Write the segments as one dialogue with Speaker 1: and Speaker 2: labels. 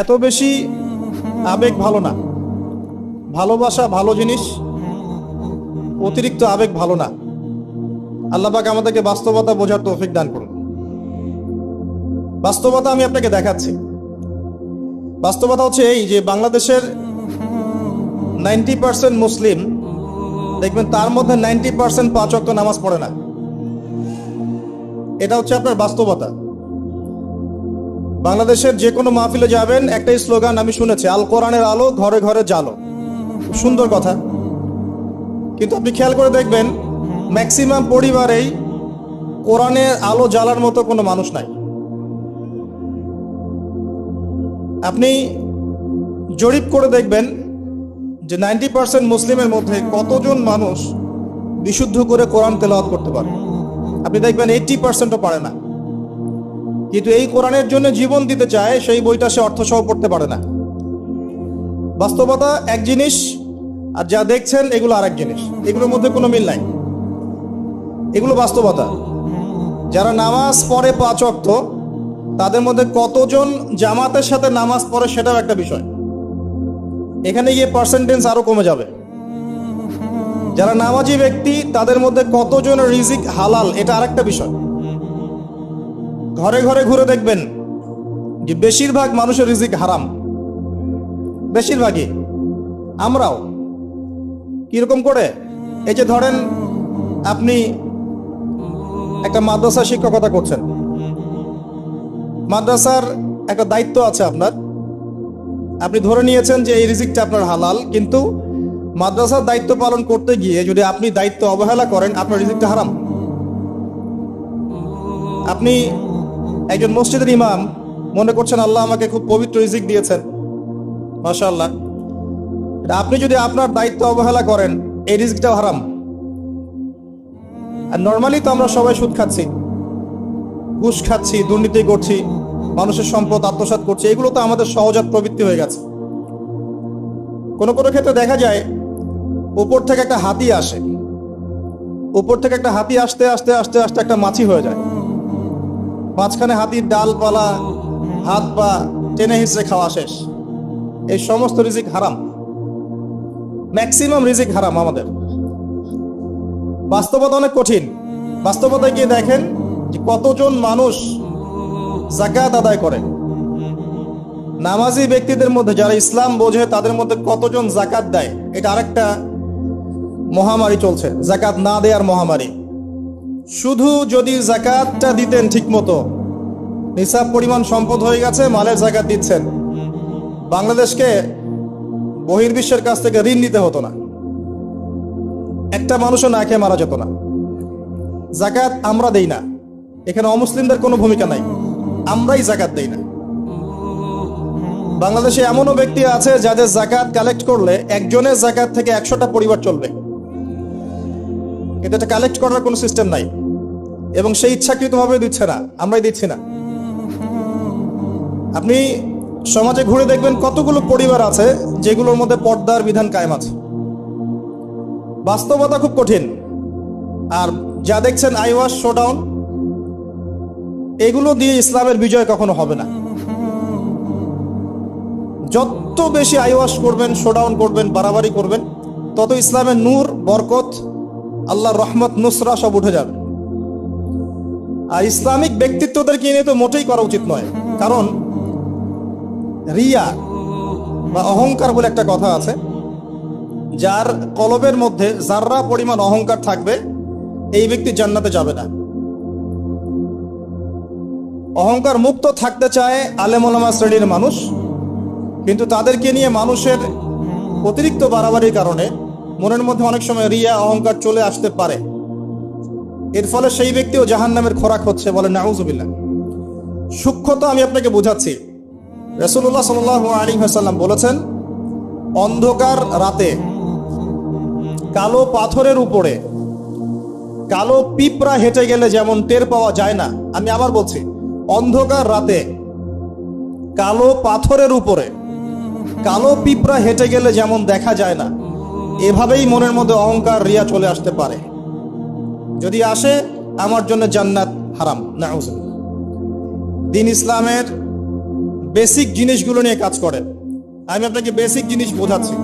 Speaker 1: এত বেশি আবেগ ভালো না। ভালোবাসা ভালো জিনিস, অতিরিক্ত আবেগ ভালো না। আল্লাহ পাক আমাদেরকে বাস্তবতা বোঝার তৌফিক দান করুন। বাস্তবতা আমি আপনাকে দেখাচ্ছি। বাস্তবতা হচ্ছে এই যে বাংলাদেশের 90% মুসলিম দেখবেন তার মধ্যে 90% 5 ওয়াক্ত নামাজ পড়ে না। এটা হচ্ছে আপনার বাস্তবতা। বাংলাদেশের যে কোনো মাহফিলে যাবেন, একটাই স্লোগান আমি শুনেছি, আল কোরআনের আলো ঘরে ঘরে জালো। সুন্দর কথা, কিন্তু আপনি খেয়াল করে দেখবেন ম্যাক্সিমাম পরিবারেই কোরআনের আলো জ্বালার মতো কোনো মানুষ নাই। আপনি জরিপ করে দেখবেন যে 90% মুসলিমের মধ্যে কতজন মানুষ বিশুদ্ধ করে কোরআন তেলাওয়াত করতে পারে। আপনি দেখবেন 80%ও পারে না। কিন্তু এই কোরআনের জন্য জীবন দিতে চায়, সেই বইটা সে অর্থসহ পড়তে পারে না। বাস্তবতা এক জিনিস, আর যা দেখছেন এগুলো আরেক জিনিস। এগুলোর মধ্যে কোনো মিল নাই। এগুলো বাস্তবতা। যারা নামাজ পড়ে 5 ওয়াক্ত, তাদের মধ্যে কতজন জামাতের সাথে নামাজ পড়ে সেটাও একটা বিষয়। এখানে গিয়ে পার্সেন্টেজ আরো কমে যাবে। যারা নামাজি ব্যক্তি তাদের মধ্যে কতজন রিজিক হালাল, এটা আরেকটা বিষয়। ঘরে ঘরে ঘুরে দেখবেন যে বেশিরভাগ মানুষের রিজিক হারাম। বেশিরভাগই। আমরাও কিরকম করে, এই যে ধরেন আপনি একটা মাদ্রাসা শিক্ষকতা করছেন, মাদ্রাসার একটা দায়িত্ব আছে আপনার। আপনি ধরে নিয়েছেন যে এই রিজিকটা আপনার হালাল, কিন্তু মাদ্রাসার দায়িত্ব পালন করতে গিয়ে যদি আপনি দায়িত্ব অবহেলা করেন, আপনার রিজিকটা হারাম। আপনি একজন মসজিদের ইমাম, মনে করছেন আল্লাহ আমাকে খুব পবিত্র রিজিক দিয়েছেন, মাশাআল্লাহ। আপনি যদি আপনার দায়িত্ব অবহেলা করেন, এই রিজিকটাও হারাম। আর নর্মালি তো আমরা সবাই সুদ খাচ্ছি, ঘুষ খাচ্ছি, দুর্নীতি করছি, মানুষের সম্পদ আত্মসাৎ করছি। এগুলো তো আমাদের সহজাত প্রবৃত্তি হয়ে গেছে। কোনো কোনো ক্ষেত্রে দেখা যায় উপর থেকে একটা হাতি আসে, উপর থেকে একটা হাতি আসতে আস্তে আস্তে আস্তে একটা মাছি হয়ে যায়। মাঝখানে হাতির ডালপালা, হাত পা টেনে হিঁচড়ে খাওয়া শেষ। এই সমস্ত রিজিক হারাম। ম্যাক্সিমাম রিজিক হারাম আমাদের। বাস্তবতা অনেক কঠিন। বাস্তবতায় গিয়ে দেখেন যে কতজন মানুষ যাকাত আদায় করে। নামাজি ব্যক্তিদের মধ্যে যারা ইসলাম বোঝে তাদের মধ্যে কতজন যাকাত দেয়। এটা আরেকটা মহামারী চলছে, যাকাত না দেওয়ার মহামারী। শুধু যদি যাকাতটা দিতেন ঠিক মতো, নিসাব পরিমাণ সম্পদ হয়ে গেছে, মালের যাকাত দিচ্ছেন, বাংলাদেশকে বহির্বিশ্বের কাছ থেকে ঋণ নিতে হতো না, একটা মানুষও না খেয়ে মারা যেত না। যাকাত আমরা দেই না, এখানে অমুসলিমদের কোনো ভূমিকা নাই, আমরাই যাকাত দেই না। বাংলাদেশে এমনও ব্যক্তি আছে যাদের যাকাত কালেক্ট করলে একজনের যাকাত থেকে 100টা পরিবার চলবে। এটা কালেক্ট করার কোনো সিস্টেম নাই, এবং সেই ইচ্ছাকৃতভাবে দিচ্ছে না, আমরাই দিচ্ছি না। আপনি সমাজে ঘুরে দেখবেন কতগুলো পরিবার আছে যেগুলোর মধ্যে পর্দার বিধান কায়েম আছে। বাস্তবতা খুব কঠিন। আর যা দেখছেন আইওয়াশ, শোডাউন, এগুলো দিয়ে ইসলামের বিজয় কখনো হবে না। যত বেশি আইওয়াশ করবেন, শোডাউন করবেন, বাড়াবাড়ি করবেন, তত ইসলামের নূর, বরকত, আল্লাহর রহমত, নুসরা সব উঠে যাবে। আর ইসলামিক ব্যক্তিত্বদেরকে নিয়ে তো মোটেই করা উচিত নয়। কারণ রিয়া বা অহংকার বলে একটা কথা আছে, যার কলবের মধ্যে যাররা পরিমাণ অহংকার থাকবে, এই ব্যক্তি জান্নাতে যাবে না। অহংকার মুক্ত থাকতে চায় আলেম ওলামা শ্রেণীর মানুষ, কিন্তু তাদেরকে নিয়ে মানুষের অতিরিক্ত বাড়াবাড়ির কারণে মনের মধ্যে অনেক সময় রিয়া, অহংকার চলে আসতে পারে। এর ফলে সেই ব্যক্তিও জাহান্নামের খোরাক হচ্ছে, বলে নাউজুবিল্লাহ। সূক্ষ্মতা আমি আপনাকে বোঝাচ্ছি। রাসূলুল্লাহ সাল্লাল্লাহু আলাইহি ওয়াসাল্লাম বলেছেন, অন্ধকার রাতে কালো পাথরের উপরে কালো পিঁপড়া হেঁটে গেলে যেমন টের পাওয়া যায় না, আমি আবার বলছি, অন্ধকার রাতে কালো পাথরের উপরে কালো পিঁপড়া হেঁটে গেলে যেমন দেখা যায় না, এভাবেই মনের মধ্যে অহংকার, রিয়া চলে আসতে পারে। যদি আসে, আমার জন্য জান্নাত হারাম, নাউজুবিল্লাহ। দ্বীন ইসলামের বেসিক জিনিসগুলো নিয়ে কাজ করে। আমি আপনাকে বেসিক জিনিস বোঝাচ্ছি।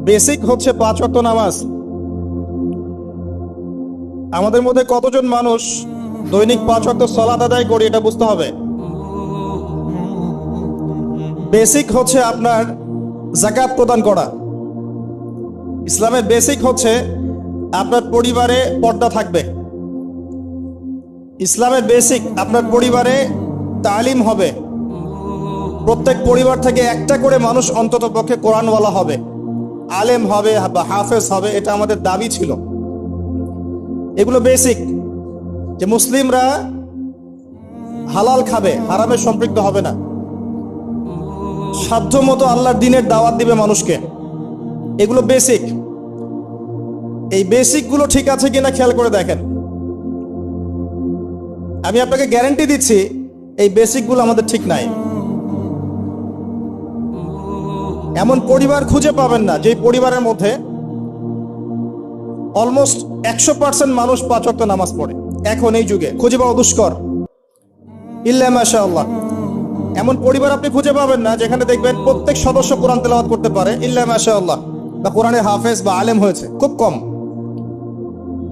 Speaker 1: বেসিক হচ্ছে 5 ওয়াক্ত নামাজ। আমাদের মধ্যে কতজন মানুষ দৈনিক 5 ওয়াক্ত সালাত আদায় করি এটা বুঝতে হবে। বেসিক হচ্ছে আপনার যাকাত প্রদান করা। ইসলামের বেসিক হচ্ছে আপনার পরিবারে পর্দা থাকবে। ইসলামের বেসিক আপনার পরিবারে তালিম হবে। প্রত্যেক পরিবার থেকে একটা করে মানুষ অন্তত পক্ষে কোরআনওয়ালা হবে, আলেম হবে বা হাফেজ হবে, এটা আমাদের দাবি ছিল। এগুলো বেসিক, যে মুসলিমরা হালাল খাবে, হারামে সম্পৃক্ত হবে না, সাধ্য মতো আল্লাহর দ্বীনের দাওয়াত দিবে মানুষকে। এগুলো বেসিক। এই বেসিকগুলো ঠিক আছে কিনা খেয়াল করে দেখেন। আমি আপনাকে গ্যারান্টি দিচ্ছি এই বেসিকগুলো আমাদের ঠিক নাই। এমন পরিবার খুঁজে পাবেন না যে পরিবারের মধ্যে অলমোস্ট 100% মানুষ 5 ওয়াক্ত নামাজ পড়ে। এখন এই যুগে খুঁজে পাওয়া দুষ্কর, ইল্লা মাশাআল্লাহ। এমন পরিবার আপনি খুঁজে পাবেন না যেখানে দেখবেন প্রত্যেক সদস্য কোরআন তেলাওয়াত করতে পারে, ইল্লা মাশাআল্লাহ, বা কোরআনের হাফেজ বা আলেম হয়েছে, খুব কম।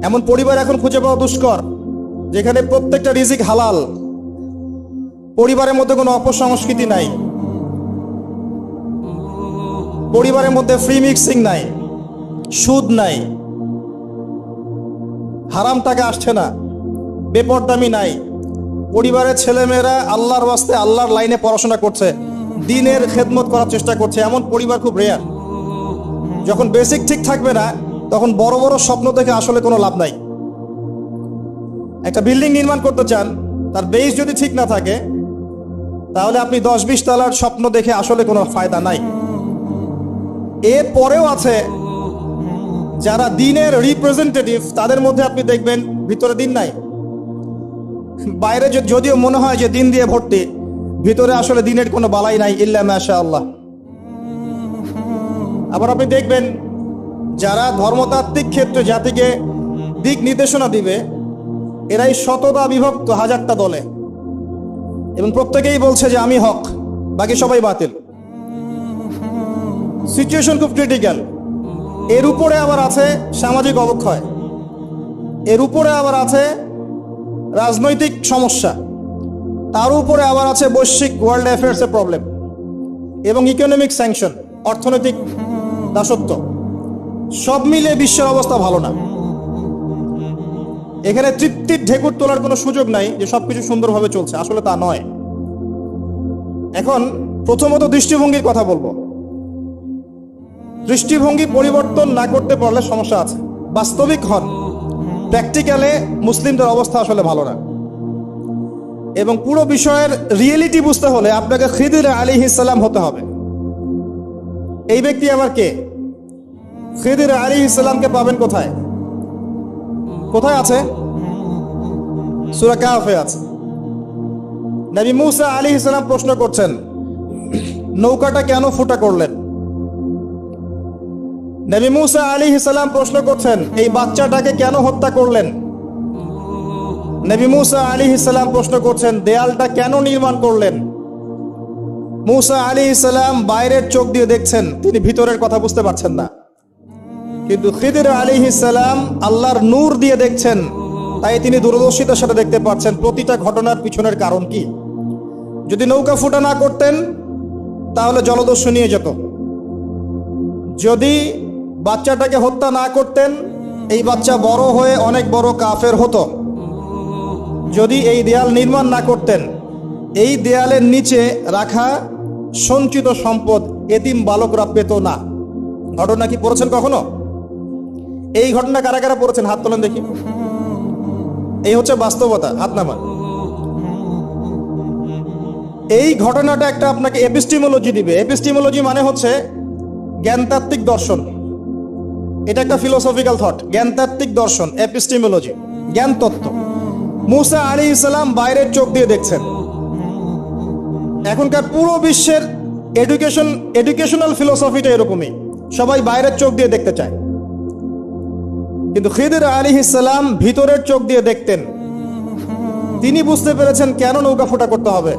Speaker 1: এমন পরিবার এখন খুঁজে পাওয়া দুষ্কর যেখানে প্রত্যেকটা রিজিক হালাল, পরিবারের মধ্যে কোনো অপসংস্কৃতি নাই, পরিবারের মধ্যে ফ্রি মিক্সিং নাই, সুদ নাই, হারাম টাকা আসছে না, বেপরদামি নাই। পরিবারের ছেলেমেয়েরা আল্লাহর ওয়াস্তে আল্লাহর লাইনে পড়াশোনা করছে, দ্বীনের খেদমত করার চেষ্টা করছে। এমন পরিবার খুব রেয়ার। যখন বেসিক ঠিক থাকবে না তখন বড় বড় স্বপ্ন দেখে আসলে কোনো লাভ নাই। একটা বিল্ডিং নির্মাণ করতে চান, তার বেস যদি ঠিক না থাকে তাহলে আপনি 10-20 তলার স্বপ্ন দেখে আসলে কোনো ফায়দা নাই। এর পরেও আছে যারা দ্বীনের রিপ্রেজেন্টেটিভ, তাদের মধ্যে আপনি দেখবেন ভিতরে দ্বীন নাই। বাইরে যদিও মনে হয় যে দ্বীন দিয়ে ভর্তি, ভিতরে আসলে দ্বীনের কোনো বালাই নাই, ইল্লা মাশাআল্লাহ। আবার আপনি দেখবেন যারা ধর্মতাত্ত্বিক ক্ষেত্রে জাতিকে দিক নির্দেশনা দিবে, এরাই শতটা বিভক্ত হাজারটা দলে, এবং প্রত্যেকেই বলছে যে আমি হক, বাকি সবাই বাতিল। সিচুয়েশন খুব ক্রিটিক্যাল। এর উপরে আবার আছে সামাজিক অবক্ষয়, এর উপরে আবার আছে রাজনৈতিক সমস্যা, তার উপরে আবার আছে বৈশ্বিক ওয়ার্ল্ড অ্যাফেয়ার্সের প্রবলেম এবং ইকোনমিক স্যাংশন, অর্থনৈতিক দাসত্ব। সব মিলে বিশ্বের অবস্থা ভালো না। এখানে তৃপ্তির ঢেকুর তোলার কোনো সুযোগ নাই যে সবকিছু সুন্দরভাবে চলছে, আসলে তা নয়। এখন প্রথমত দৃষ্টিভঙ্গির কথা বলবো। দৃষ্টিভঙ্গি পরিবর্তন না করতে পারলে সমস্যা আছে। বাস্তবিক হন, প্র্যাকটিক্যালে মুসলিমদের অবস্থা আসলে ভালো না। এবং পুরো বিষয়ের রিয়েলিটি বুঝতে হলে আপনাকে খিদির আলাইহিস সালাম হতে হবে। এই ব্যক্তি আবার কে? খিদির আলাইহিস সালামকে পাবেন কোথায়? কোথায় আছে? সূরা কাহফে আছে। নবী মুসা আলাইহিস সালাম প্রশ্ন করছেন, নৌকাটা কেন ফুটা করলেন? নবী মুসা আলাইহিস সালাম প্রশ্ন করছেন, এই বাচ্চাটাকে কেন হত্যা করলেন? নবী মুসা আলাইহিস সালাম প্রশ্ন করছেন, দেয়ালটা কেন নির্মাণ করলেন? মুসা আলাইহিস সালাম বাইরের চোখ দিয়ে দেখছেন, তিনি ভিতরের কথা বুঝতে পারছেন না। কিন্তু খিদির আলাইহিস সালাম আল্লাহর নূর দিয়ে দেখছেন, তাই তিনি দূরদর্শিতার সাথে দেখতে পাচ্ছেন প্রতিটা ঘটনার পিছনের কারণ কি। যদি নৌকা ফুটা না করতেন তাহলে জলদস্যু নিয়ে যেত। যদি বাচ্চাটাকে হত্যা না করতেন, এই বাচ্চা বড় হয়ে অনেক বড় কাফের হতো। যদি এই দেয়াল নির্মাণ না করতেন, এই দেয়ালের নিচে রাখা সঞ্চিত সম্পদ এতিম বালকরা পেত না। ঘটনা কি পড়েছেন কখনো? এই ঘটনা কারা কারা পড়েছেন? হাত তোলেন দেখি। এই হচ্ছে বাস্তবতা, হাত নামান। এই ঘটনাটা একটা আপনাকে এপিস্টিমোলজি দিবে। এপিস্টিমোলজি মানে হচ্ছে জ্ঞানতাত্ত্বিক দর্শন। এটা একটা ফিলোসফিক্যাল থট, জ্ঞানতাত্ত্বিক দর্শন, এপিস্টিমোলজি, জ্ঞান তত্ত্ব। মুসা আলাইহিস সালাম বাইরের চোখ দিয়ে দেখছেন। এখনকার পুরো বিশ্বের এডুকেশনাল ফিলোসফিটা এরকমই, সবাই বাইরের চোখ দিয়ে দেখতে চায়। কিন্তু খিদির আলাইহিস সালাম ভিতরের চোখ দিয়ে দেখতেন। তিনি বুঝতে পেরেছেন কেন নৌকা ফোটা করতে হবে,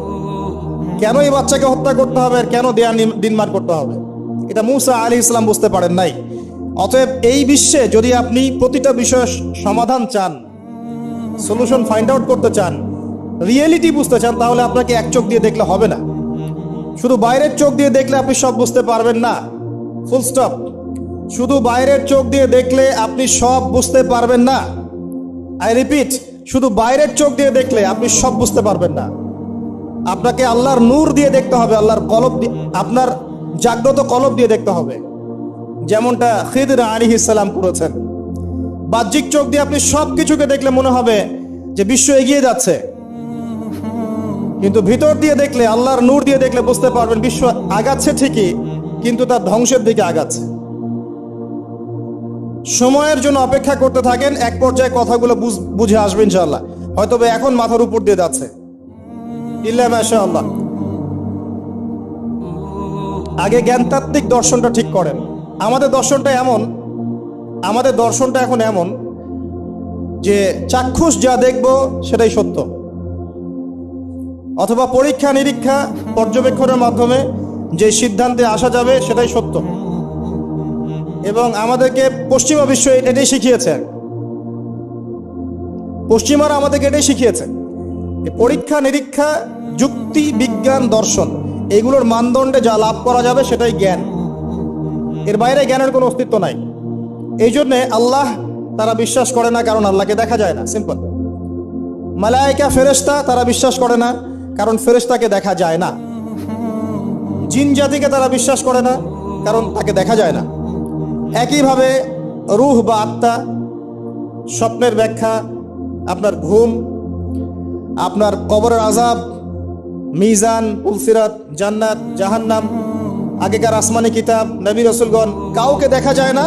Speaker 1: কেন এই বাচ্চাকে হত্যা করতে হবে, আর কেন দেয়া দিনমার করতে হবে। এটা মুসা আলাইহিস সালাম বুঝতে পারেন নাই। অতএব এই বিশ্বে যদি আপনি প্রতিটা বিষয়ের সমাধান চান, সলিউশন ফাইন্ড আউট করতে চান, রিয়েলিটি বুঝতে চান, তাহলে আপনাকে এক চোখ দিয়ে দেখলে হবে না। শুধু বাইরের চোখ দিয়ে দেখলে আপনি সব বুঝতে পারবেন না, ফুল স্টপ। শুধু বাইরের চোখ দিয়ে দেখলে আপনি সব বুঝতে পারবেন না। আই রিপিট, শুধু বাইরের চোখ দিয়ে দেখলে আপনি সব বুঝতে পারবেন না। আপনাকে আল্লাহর নূর দিয়ে দেখতে হবে, আল্লাহর কলব দিয়ে, আপনার জাগ্রত কলব দিয়ে দেখতে হবে, যেমনটা খিদির আলাইহিস সালাম করেছেন। বাহ্যিক চোখ দিয়ে আপনি সব কিছুকে দেখলে মনে হবে যে বিশ্ব এগিয়ে যাচ্ছে, কিন্তু ভিতর দিয়ে দেখলে, আল্লাহর নূর দিয়ে দেখলে বুঝতে পারবেন বিশ্ব আগাচ্ছে ঠিকই, কিন্তু তার ধ্বংসের দিকে আগাচ্ছে। সময়ের জন্য অপেক্ষা করতে থাকেন, এক পর্যায়ে কথাগুলো বুঝে আসবে ইনশাআল্লাহ। হয়তো এখন মাথার উপর দিয়ে যাচ্ছে, ইল্লা মাশাআল্লাহ। আগে জ্ঞানতাত্ত্বিক দর্শনটা ঠিক করেন। আমাদের দর্শনটা এখন এমন যে চাক্ষুষ যা দেখব সেটাই সত্য, অথবা পরীক্ষা নিরীক্ষা পর্যবেক্ষণের মাধ্যমে যে সিদ্ধান্তে আসা যাবে সেটাই সত্য। এবং আমাদেরকে পশ্চিমা বিশ্ব এটাই শিখিয়েছে, পশ্চিমারা আমাদেরকে এটাই শিখিয়েছে। পরীক্ষা নিরীক্ষা, যুক্তি, বিজ্ঞান, দর্শন, এগুলোর মানদণ্ডে যা লাভ করা যাবে সেটাই জ্ঞান। এর বাইরে জ্ঞানের কোনো অস্তিত্ব নাই। এই জন্যে আল্লাহ তারা বিশ্বাস করে না, কারণ আল্লাহকে দেখা যায় না, সিম্পল। মালায়েকা, ফেরেশতা তারা বিশ্বাস করে না, কারণ ফেরেশতাকে দেখা যায় না। জিন জাতিকে তারা বিশ্বাস করে না, কারণ তাকে দেখা যায় না। একইভাবে রূহ বা আত্মা, স্বপ্নের ব্যাখ্যা, আপনার ঘুম, আপনার কবরের আযাব, মিজান, পুলসিরাত, জান্নাত, জাহান্নাম, আগেকার আসমানি কিতাব, নবী রাসূলগণ, কাউকে দেখা যায় না।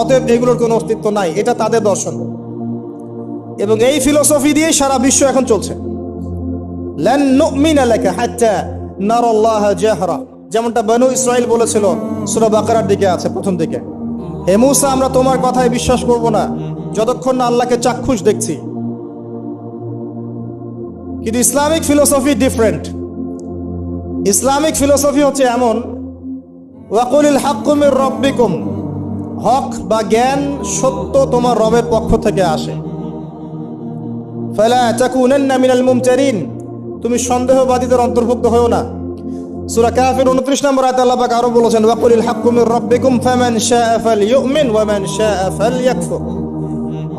Speaker 1: অতএব এগুলোর কোনো অস্তিত্ব নাই, এটা তাদের দর্শন। এবং এই ফিলোসফি দিয়ে সারা বিশ্ব এখন চলছে। লান নুমিনা লাকা হাত্তা নারাল্লাহা জাহরা, যেমনটা বনু ইসরাইল বলেছিল, সূরা বাকারার দিকে আছে প্রথম দিকে, হে মুসা, আমরা তোমার কথায় বিশ্বাস করব না যতক্ষণ না আল্লাহকে চাক্ষুষ দেখছি। কিন্তু Islamic philosophy different. Islamic philosophy হচ্ছে এমন, ওয়াকুলিল হাক্কু মির রাব্বিকুম, হক বা জ্ঞান, সত্য তোমার রবের পক্ষ থেকে আসে। ফালা তাকুনান্না মিনাল মুমতারিন, তুমি সন্দেহবাদীদের অন্তর্ভুক্ত হও না। সূরা কাফির 29 নম্বর আয়াতে আল্লাহ পাক আরো বলেছেন, ওয়াকুলিল হাক্কু মির রাব্বিকুম ফামান শাআ ফালইউমিন ওয়া মান শাআ ফালইয়াকফুর।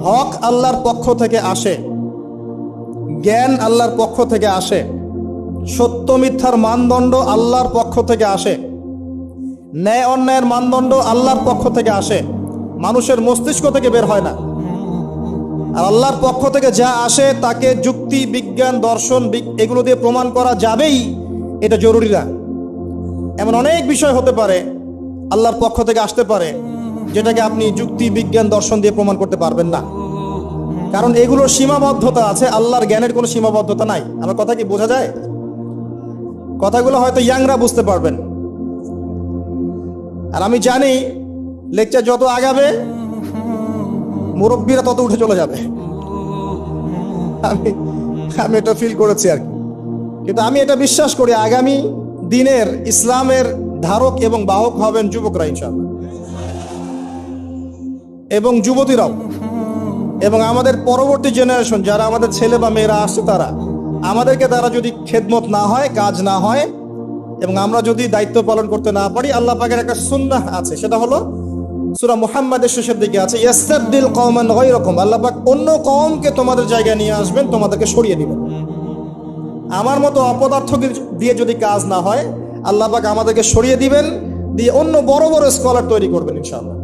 Speaker 1: হক আল্লাহর পক্ষ থেকে আসে, জ্ঞান আল্লাহর পক্ষ থেকে আসে, সত্য মিথ্যার মানদণ্ড আল্লাহর পক্ষ থেকে আসে, ন্যায় অন্যায়ের মানদণ্ড আল্লাহর পক্ষ থেকে আসে, মানুষের মস্তিষ্ক থেকে বের হয় না। আর আল্লাহর পক্ষ থেকে যা আসে তাকে যুক্তি, বিজ্ঞান, দর্শন এগুলো দিয়ে প্রমাণ করা যাবেই, এটা জরুরি না। এমন অনেক বিষয় হতে পারে আল্লাহর পক্ষ থেকে আসতে পারে, যেটাকে আপনি যুক্তি, বিজ্ঞান, দর্শন দিয়ে প্রমাণ করতে পারবেন না, কারণ এগুলোর সীমাবদ্ধতা আছে। আল্লাহর জ্ঞানের কোনো সীমাবদ্ধতা নাই। আমার কথা কি বোঝা যায়? কথাগুলো হয়তো ইয়াংরা বুঝতে পারবেন। আর আমি জানি লেকচার যত আগাবে মুরব্বীরা তত উঠে চলে যাবে, আমি এটা ফিল করেছি আর কি। কিন্তু আমি এটা বিশ্বাস করি, আগামী দিনের ইসলামের ধারক এবং বাহক হবেন যুবকরা ইনশাআল্লাহ, এবং যুবতীরাও, এবং আমাদের পরবর্তী জেনারেশন যারা আমাদের ছেলে বা মেয়েরা আসছে, আমাদেরকে তারা যদি খেদমত না হয়, কাজ না হয়, এবং আমরা যদি দায়িত্ব পালন করতে না পারি, আল্লাহ পাকের একটা সুন্নাহ আছে, সেটা হলো সূরা মুহাম্মাদের শেষের দিকে আছে, ইয়াস্তাবদিল কওমান গায়রাকুম, আল্লাহ পাক অন্য কওমকে তোমাদের জায়গায় নিয়ে আসবেন, তোমাদেরকে সরিয়ে দিবেন। আমার মতো অপদার্থ দিয়ে যদি কাজ না হয়, আল্লাহ পাক আমাদেরকে সরিয়ে দিবেন, দিয়ে অন্য বড় বড় স্কলার তৈরি করবেন ইনশাআল্লাহ।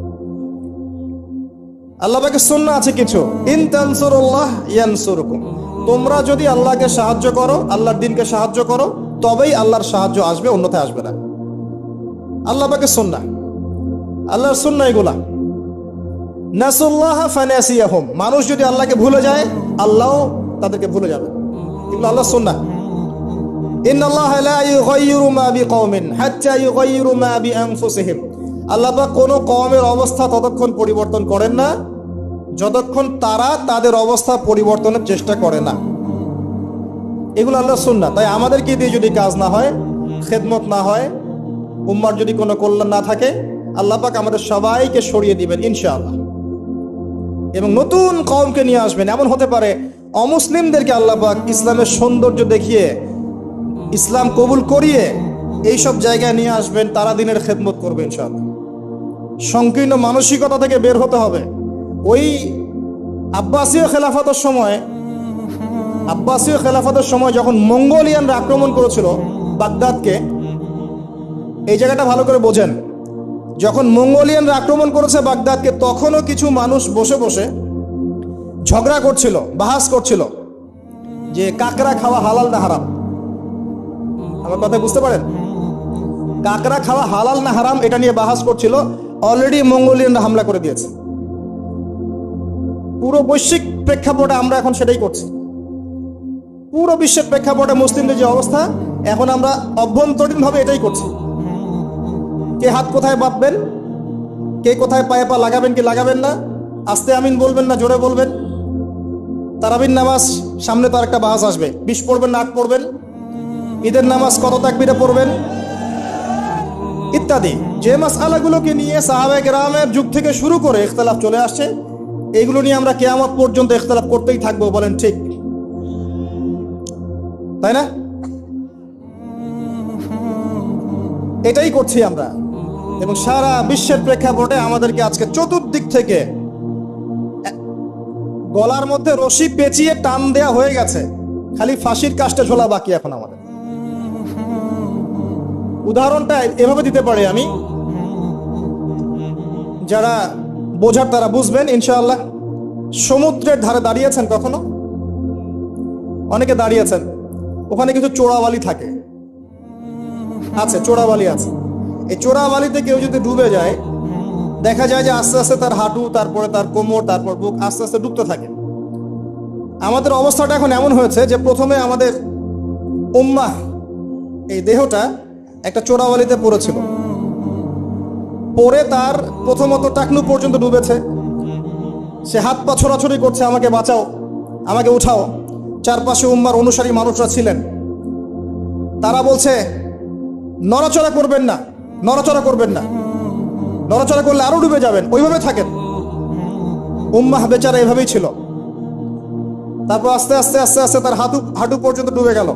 Speaker 1: আল্লাহ পাকের সুন্নাহ আছে কিছু, ইন তানসুরুল্লাহ ইয়ানসুরকুম, তোমরা যদি আল্লাহকে সাহায্য করো, আল্লাহর দ্বীনকে সাহায্য করো, তবেই আল্লাহর সাহায্য আসবে, অন্যথায় আসবে না। আল্লাহ পাকের সুন্নাহ, আল্লাহর সুন্নাহ এগুলা। নাসুল্লাহা ফানাসিয়াহুম, মানুষ যদি আল্লাহকে ভুলে যায় আল্লাহ তাদেরকে ভুলে যাবে। এগুলো আল্লাহর সুন্নাহ। ইন্নাল্লাহা লা ইউগাইয়িরু মা বিকওমিন হাত্তা ইউগাইয়িরু মা বিআনফুসিহিম, আল্লাহ পাক কোনো কওমের অবস্থা ততক্ষণ পরিবর্তন করেন না যতক্ষণ তারা তাদের অবস্থা পরিবর্তনের চেষ্টা করে না। এগুলো আল্লাহর সুন্নাহ। তাই আমাদেরকে দিয়ে যদি কাজ না হয়, খেদমত না হয়, উম্মার যদি কোনো কল্যাণ না থাকে, আল্লাহ পাক আমাদের সবাইকে সরিয়ে দিবেন ইনশাআল্লাহ, এবং নতুন কওমকে নিয়ে আসবেন। এমন হতে পারে অমুসলিমদেরকে আল্লাহ পাক ইসলামের সৌন্দর্য দেখিয়ে, ইসলাম কবুল করিয়ে এইসব জায়গায় নিয়ে আসবেন, তারা দিনের খেদমত করবে ইনশাআল্লাহ। সংকীর্ণ মানসিকতা থেকে বের হতে হবে। ওই আব্বাসীয় খেলাফতের সময় যখন মঙ্গোলিয়ানরা আক্রমণ করেছিল বাগদাদকে, এই জায়গাটা ভালো করে বোঝেন। যখন মঙ্গোলিয়ানরা আক্রমণ করেছে বাগদাদকে, তখনও কিছু মানুষ বসে বসে ঝগড়া করছিল, বাহাস করছিল যে কাকড়া খাওয়া হালাল না হারাম। আমার কথা বুঝতে পারেন? কাকড়া খাওয়া হালাল না হারাম এটা নিয়ে বাহাস করছিল। অলরেডি মঙ্গোলিয়ানরা হামলা করে দিয়েছে। পুরো বৈশ্বিক প্রেক্ষাপটে আমরা এখন সেটাই করছি। পুরো বিশ্বের প্রেক্ষাপটে মুসলিমদের যে অবস্থা, এখন আমরা অভ্যন্তরীণভাবে এটাই করছি। কে হাত কোথায় বাঁধবেন, কে কোথায় পায়ে পা লাগাবেন কি লাগাবেন না, আস্তে আমিন বলবেন না জোরে বলবেন, তারাবির নামাজ সামনে তো আরেকটা বাহাস আসবে, 20 পড়বেন না 8 পড়বেন, ঈদের নামাজ কত তাকবীরে পড়বেন ইত্যাদি। যে মাসআলাগুলোকে নিয়ে সাহাবায়ে কেরামের যুগ থেকে শুরু করে ইখতিলাফ চলে আসছে, এগুলো নিয়ে আমরা কিয়ামত পর্যন্ত ইখতিলাফ করতেই থাকবো। বলেন ঠিক, তাই না? এটাই করছি আমরা, এবং সারা বিশ্বের প্রেক্ষাপটে আমাদেরকে আজকে চতুর্দিক থেকে গলার মধ্যে রশি পেঁচিয়ে টান দেয়া হয়ে গেছে, খালি ফাঁসির কাস্টে ঝোলা বাকি এখন আমাদের। উদাহরণটা এভাবে দিতে পারি আমি, যারা বোঝার তারা বুঝবেন ইনশাআল্লাহ। সমুদ্রের ধারে দাঁড়িয়েছেন কখনো? অনেকে দাঁড়িয়েছেন, ওখানে কিছু চোরাবালি থাকে, আছে চোরাবালি আছে। এই চোরাবালিতে কেউ যদি ডুবে যায়, দেখা যায় যে আস্তে আস্তে তার হাঁটু, তারপরে তার কোমর, তারপর বুক আস্তে আস্তে ডুবতে থাকে। আমাদের অবস্থাটা এখন এমন হয়েছে যে প্রথমে আমাদের উম্মাহ, এই দেহটা একটা চোরাবালিতে পড়েছিল, পরে তার প্রথমত টাকনু পর্যন্ত ডুবেছে। সে হাত পা ছোড়াছড়ি করছে, আমাকে বাঁচাও, আমাকে উঠাও। চারপাশে উম্মার অনুসারী মানুষরা ছিলেন, তারা বলছে নড়াচড়া করবেন না, নড়াচড়া করবেন না, নড়াচড়া করলে আরো ডুবে যাবেন, ওইভাবে থাকেন। উম্মাহ বেচারা এভাবেই ছিল। তারপর আস্তে আস্তে আস্তে আস্তে তার হাঁটু পর্যন্ত ডুবে গেল।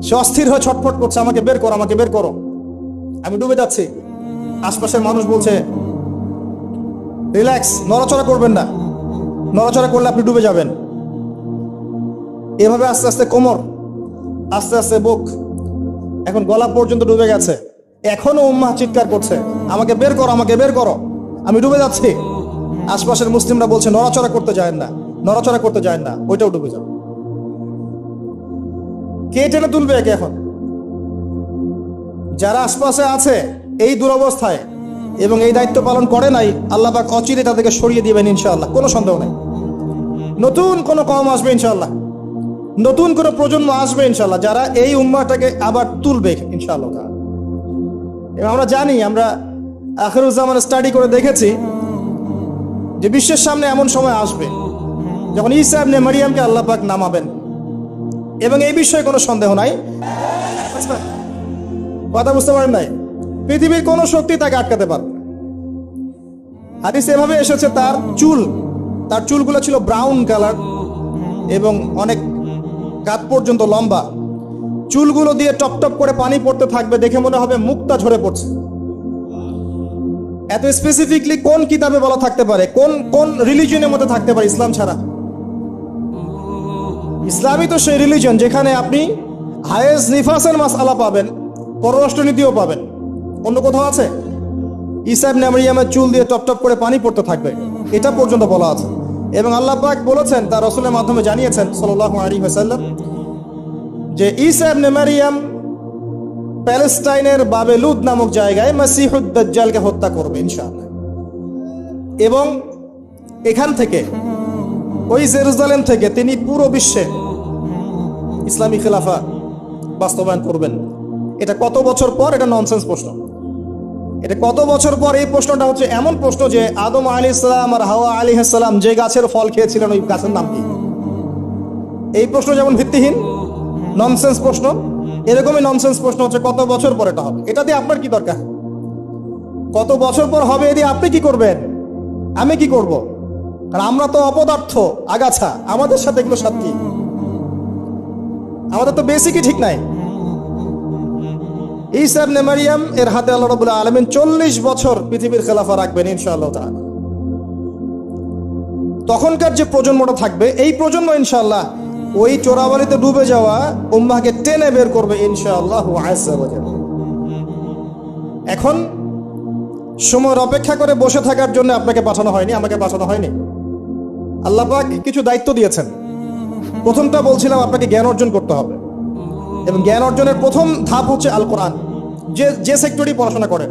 Speaker 1: সে অস্থির হয়ে ছটফট করছে, আমাকে বের করো, আমাকে বের করো, আমি ডুবে যাচ্ছি। আশপাশের মানুষ বলছে রিল্যাক্স, নড়াচড়া করবেন না, নড়াচড়া করলে আপনি ডুবে যাবেন। এভাবে আস্তে আস্তে কোমর, আস্তে আস্তে বুক, এখন গলা পর্যন্ত ডুবে গেছে। এখনো উম্মাহ চিৎকার করছে, আমাকে বের করো, আমাকে বের করো, আমি ডুবে যাচ্ছি। আশপাশের মুসলিমরা বলছে নড়াচড়া করতে যায় না, নড়াচড়া করতে যায় না, ওইটাও ডুবে যাবে। কে টেনে তুলবে একে এখন? যারা আশপাশে আছে এই দুরবস্থায় এবং এই দায়িত্ব পালন করে নাই, আল্লাহ পাক অচিরে তাদেরকে সরিয়ে দিবেন ইনশাআল্লাহ, কোনো সন্দেহ নেই। নতুন কোনো কওম আসবে ইনশাআল্লাহ, নতুন কোনো প্রজন্ম আসবে ইনশাআল্লাহ, যারা এই উম্মাহটাকে আবার তুলবে ইনশাআল্লাহ। এবং আমরা জানি, আমরা আখিরুজ্জামান স্টাডি করে দেখেছি যে বিশ্বের সামনে এমন সময় আসবে যখন ঈসা ইবনে মারিয়ামকে আল্লাহ পাক নামাবেন, এবং এই বিষয়ে কোনো সন্দেহ নাই। কথা বুঝতে পারেন নাই? পৃথিবীর কোনো শক্তি তাকে আটকাতে পারবে। হাদিস এভাবে এসেছে, তার চুলগুলো ছিল ব্রাউন কালার এবং অনেক কাঁধ পর্যন্ত লম্বা। চুলগুলো দিয়ে টপ টপ করে পানি পড়তে থাকবে, দেখে মনে হবে মুক্তা ঝরে পড়ছে। এত স্পেসিফিকলি কোন কিতাবে বলা থাকতে পারে, কোন রিলিজিয়নের মধ্যে থাকতে পারে ইসলাম ছাড়া? ইসলামই তো সেই রিলিজন যেখানে আপনি হায়েজ নিফাসের মাসআলা পাবেন, পররাষ্ট্রনীতিও পাবেন। অন্য কোথাও আছে? ঈসা ইবনে মারিয়ামের চুল দিয়ে টপ টপ করে পানি পড়তে থাকবে, এটা পর্যন্ত বলা আছে। এবং আল্লাহ পাক বলেছেন, তার রাসূলের মাধ্যমে জানিয়েছেন সাল্লাল্লাহু আলাইহি ওয়াসাল্লাম, যে ঈসা ইবনে মারিয়াম প্যালেস্টাইনের বাবেলুদ নামক জায়গায় মসিহুদ দাজ্জালকে হত্যা করবে ইনশাআল্লাহ। এবং এখান থেকে ওই জেরুজালেম থেকে তিনি পুরো বিশ্বে ইসলামী খেলাফা বাস্তবায়ন করবেন। এটা কত বছর পর? এটা ননসেন্স প্রশ্ন। এটা কত বছর পর? এই প্রশ্নটা হচ্ছে এমন প্রশ্ন যে আদম আলাইহিস সালাম আর হাওয়া আলাইহিস সালাম যে গাছের ফল খেয়েছিলেন ওই গাছের নাম কি? এই প্রশ্ন যেমন ভিত্তিহীন, ননসেন্স প্রশ্ন, এরকমই ননসেন্স প্রশ্ন হচ্ছে কত বছর পর এটা হবে। এটা দিয়ে আপনার কি দরকার? কত বছর পর হবে এ দিয়ে আপনি কি করবেন? আমি কি করব? কারণ আমরা তো অপদার্থ, আগাছা, আমাদের সাথে এগুলো সাথে কি? আমাদের তো বেসিকই ঠিক নাই। ঈসা ইবনে মারইয়াম এর হাতে আল্লাহ রাব্বুল আলামিন 40 বছর পৃথিবীর খেলাফা রাখবেন ইনশাআল্লাহ তাআলা। তখনকার যে প্রজন্মটা থাকবে, এই প্রজন্ম ইনশাআল্লাহ ওই চোরাবালিতে ডুবে যাওয়া উম্মাহকে টেনে বের করবে ইনশাআল্লাহ আযজা ওয়া জাল্লা। এখন সময়ের অপেক্ষা করে বসে থাকার জন্য আপনাকে পাঠানো হয়নি, আমাকে পাঠানো হয়নি। আল্লাহ পাক কিছু দায়িত্ব দিয়েছেন। প্রথমটা বলছিলাম আপনাকে জ্ঞান অর্জন করতে হবে, এবং জ্ঞান অর্জনের প্রথম ধাপ হচ্ছে আল কোরআন। যে সেক্টরই পড়াশোনা করেন,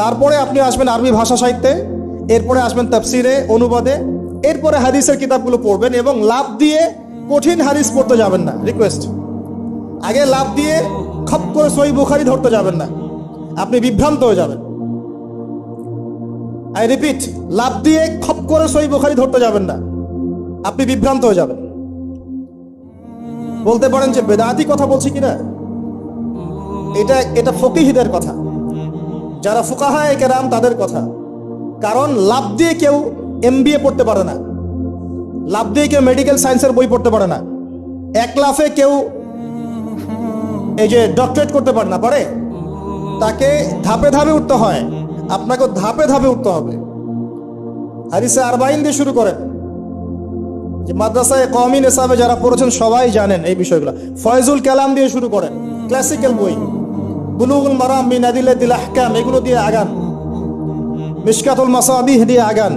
Speaker 1: তারপরে আপনি আসবেন আরবি ভাষা সাহিত্যে, এরপরে আসবেন তাফসিরে, অনুবাদে, এরপরে হাদিসের কিতাবগুলো পড়বেন। এবং লাভ দিয়ে কঠিন হাদিস পড়তে যাবেন না, রিকোয়েস্ট। আগে লাভ দিয়ে খপ করে সহিহ বুখারী ধরতে যাবেন না, আপনি বিভ্রান্ত হয়ে যাবেন। আই রিপিট, লাভ দিয়ে খপ করে সহিহ বুখারী ধরতে যাবেন না, আপনি বিভ্রান্ত হয়ে যাবেন। বলতে পারেন যে বেদাতি কথা বলছি কিনা, এটা ফকিহদের কথা, যারা ফুকাহায়ে কেরাম তাদের কথা। কারণ লাভ দিয়ে কেউ এমবিএ পড়তে পারে না, লাভ দিয়ে কেউ মেডিকেল সায়েন্সের বই পড়তে পারে না, এক লাফে কেউ এই যে ডক্টরেট করতে পারে না, পারে? তাকে ধাপে ধাপে উঠতে হয়, আপনাকে ধাপে ধাপে উঠতে হবে। হাদিসে আরবাইন দিয়ে শুরু করেন, যে মাদ্রাসায় কওমি নিসাবে যারা পড়েছেন সবাই জানেন এই বিষয়গুলো। ফয়জুল কালাম দিয়ে শুরু করেন, ক্লাসিক্যাল বই, বুলুগুল মারাম মিন আদিল্লাতিল আহকাম, এগুলো দিয়ে আগান। মিশকাতুল মাসাবিহ দিয়ে আগান।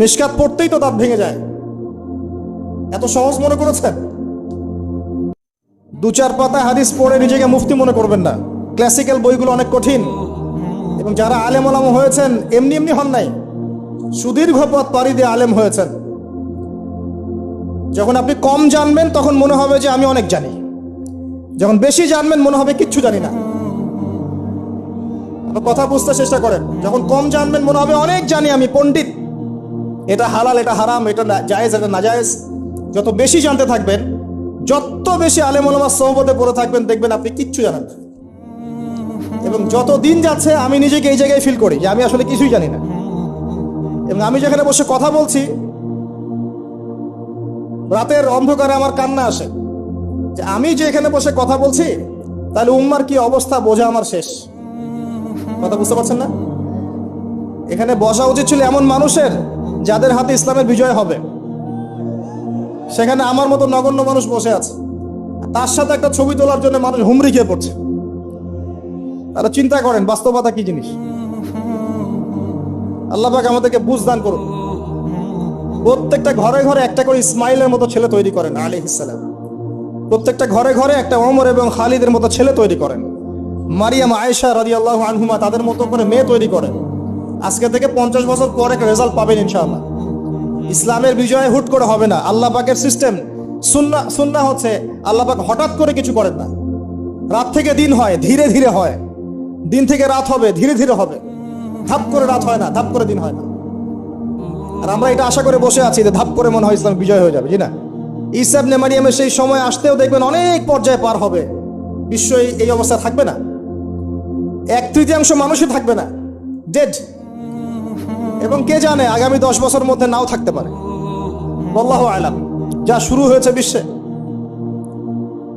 Speaker 1: মিশকাত পড়তেই তো দাঁত ভেঙে যায়, এত সহজ মনে করেছেন? 2-4 পাতা হাদিস পড়ে নিজেকে মুফতি মনে করবেন না। ক্লাসিক্যাল বইগুলো অনেক কঠিন, এবং যারা আলেম ওলামা হয়েছেন এমনি এমনি হন নাই, সুদীর্ঘ পথ পাড়ি দিয়ে আলেম হয়েছেন। যখন আপনি কম জানবেন তখন মনে হবে যে আমি অনেক জানি, যখন বেশি জানবেন মনে হবে কিচ্ছু জানি না। কথা বুঝতে চেষ্টা করেন। যখন কম জানবেন মনে হবে অনেক জানি, আমি পণ্ডিত, এটা হালাল, এটা হারাম, এটা জায়েজ, এটা নাজায়েজ। যত বেশি জানতে থাকবেন, যত বেশি আলেম ওলামার সোহবতে পড়ে থাকবেন, দেখবেন আপনি কিচ্ছু জানেন না। এবং যত দিন যাচ্ছে আমি নিজেকে এই জায়গায় ফিল করি যে আমি আসলে কিছুই জানি না। এবং আমি যেখানে বসে কথা বলছি, রাতের অন্ধকারে আমার কান্না আসে যে আমি যে এখানে বসে কথা বলছি, তাহলে উম্মার কি অবস্থা বোঝা আমার শেষ। কথা বুঝতে পারছেন না? এখানে বসা উচিত ছিল এমন মানুষের যাদের হাতে ইসলামের বিজয় হবে। সেখানে আমার মতো নগণ্য মানুষ বসে আছে, তার সাথে একটা ছবি তোলার জন্য মানুষ হুমড়ি খেয়ে পড়ছে। তারা চিন্তা করেন বাস্তবতা কি জিনিস। আল্লাহ পাক আমাদেরকে বুঝ দান করুন। প্রত্যেকটা ঘরে ঘরে একটা করে ইসমাইলের মতো ছেলে তৈরি করেন আলাইহিস সালাম। প্রত্যেকটা ঘরে ঘরে একটা ওমর এবং খালিদের মতো ছেলে তৈরি করেন। মারিয়াম, আয়েশা রাদিয়াল্লাহু আনহুমা তাদের মতো করে মেয়ে তৈরি করেন। আজকে থেকে 50 বছর পর একটা রেজাল্ট পাবেন ইনশাআল্লাহ। ইসলামের বিজয় হুট করে হবে না। আল্লাহ পাকের সিস্টেম, সুন্নাহ হচ্ছে আল্লাহ পাক হঠাৎ করে কিছু করেন না। রাত থেকে দিন হয়, ধীরে ধীরে হয়। দিন থেকে রাত হবে, ধীরে ধীরে হবে। ধাপ করে রাত হয় না, ধাপ করে দিন হয় না। আর আমরা এটা আশা করে বসে আছি যে ধাপ করে মনে হয় ইসলাম বিজয় হয়ে যাবে, জি না? ঈসা ইবনে মারইয়ামের সেই সময় আসতেও দেখবেন অনেক পর্যায়ে পার হবে। বিশ্ব এই অবস্থা থাকবে না, 1/3 মানুষই থাকবে না, ডেড। এবং কে জানে আগামী 10 বছর মধ্যে নাও থাকতে পারে, আল্লাহু আলাম। যা শুরু হয়েছে বিশ্বে,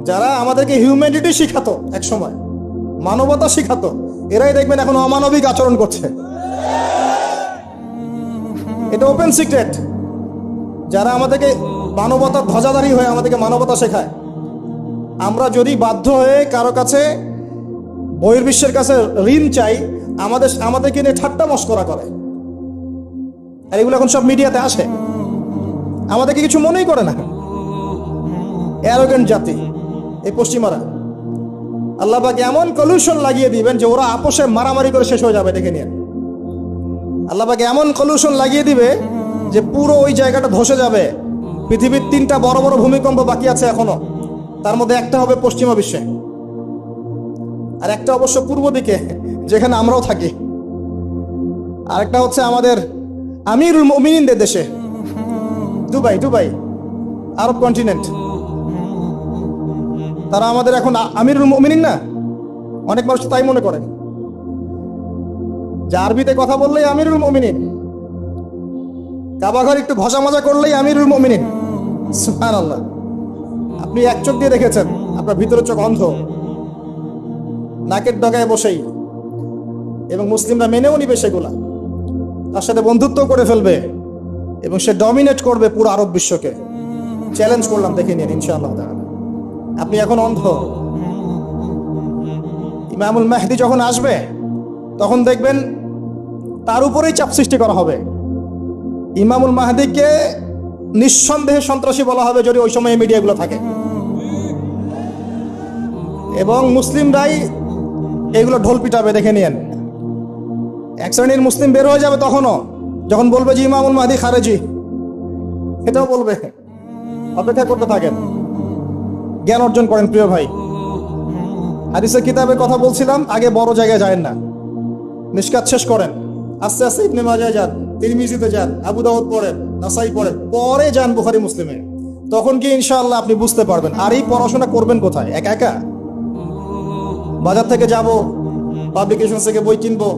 Speaker 1: যারা আমাদেরকে হিউম্যানিটি শিখাতো, এক সময় মানবতা শিখাতো, এরাই দেখবেন এখন অমানবিক আচরণ করছে। এটা ওপেন সিক্রেট। যারা আমাদেরকে মানবতার ধ্বজাধারী হয়ে আমাদেরকে মানবতা শেখায়, আমরা যদি বাধ্য হয়ে কারো কাছে, বহির্বিশ্বের কাছে ঋণ চাই, আমাদেরকে নিয়ে ঠাট্টা মশকরা করে। আর এগুলো এখন সব মিডিয়াতে আসে, আমাদেরকে কিছু মনেই করে না। অ্যারোগেন্ট জাতি এই পশ্চিমারা। আল্লাহ পাক এমন কলিউশন লাগিয়ে দিবেন যে ওরা আপোষে মারামারি করে শেষ হয়ে যাবে, দেখে নিয়ে। আল্লাহ পাক এমন কলুশন লাগিয়ে দিবে যে পুরো ওই জায়গাটা ধসে যাবে। পৃথিবীর 3টা বড় বড় ভূমিকম্প বাকি আছে এখনো, তার মধ্যে একটা হবে পশ্চিমা বিশ্বে, আর একটা অবশ্য পূর্ব দিকে যেখানে আমরাও থাকি, আরেকটা হচ্ছে আমাদের আমিরুল মুমিনিনদের দেশে, দুবাই আরব কন্টিনেন্ট। তারা আমাদের এখন আমিরুল মুমিনিন না, অনেক মানুষ তাই মনে করেন যে আরবিতে কথা বললেই আমিরুল মুমিনিন, কাবাঘর একটু ঘষা মাজা করলেই আমিরুল মুমিনিন। সুবহানাল্লাহ। আপনি এক চোখ দিয়ে দেখেছেন, আপনার ভিতরের চোখ অন্ধ, নাকের ডগায় বসেই, এবং মুসলিমরা মেনেও নিবে সেগুলা, তার সাথে বন্ধুত্ব করে ফেলবে এবং সে ডমিনেট করবে পুরো আরব বিশ্বকে। চ্যালেঞ্জ করলাম, দেখে নিন ইনশাআল্লাহ তাআলা। আপনি এখন অন্ধ। ইমামুল মাহদি যখন আসবে তখন দেখবেন তার উপরেই চাপ সৃষ্টি করা হবে। ইমামুল মাহদিকে নিঃসন্দেহে সন্ত্রাসী বলা হবে যদি ওই সময় মিডিয়াগুলো থাকে, এবং মুসলিমরাই এইগুলো ঢোল পিটাবে, দেখে নিয়েন। এক শ্রেণীর মুসলিম বের হয়ে যাবে তখনও, যখন বলবে যে ইমামুল মাহদি খারেজি, এটাও বলবে। অপেক্ষা করতে থাকেন, জ্ঞান অর্জন করেন প্রিয় ভাই। হাদিসের কিতাবের কথা বলছিলাম, আগে বড় জায়গায় যায়েন না, মিশকাত শেষ করেন, আস্তে আস্তে ইবনে মাজাহ যান, তিরমিজিতে যান, আবু দাউদ পড়েন, নাসাই পড়েন, পরে যান বুখারী মুসলিমে। তখন কি ইনশাআল্লাহ আপনি বুঝতে পারবেন। আর এই পড়াশোনা করবেন কোথায়? একা একা? বাজার থেকে যাব, পাবলিকেশন থেকে বই কিনবো,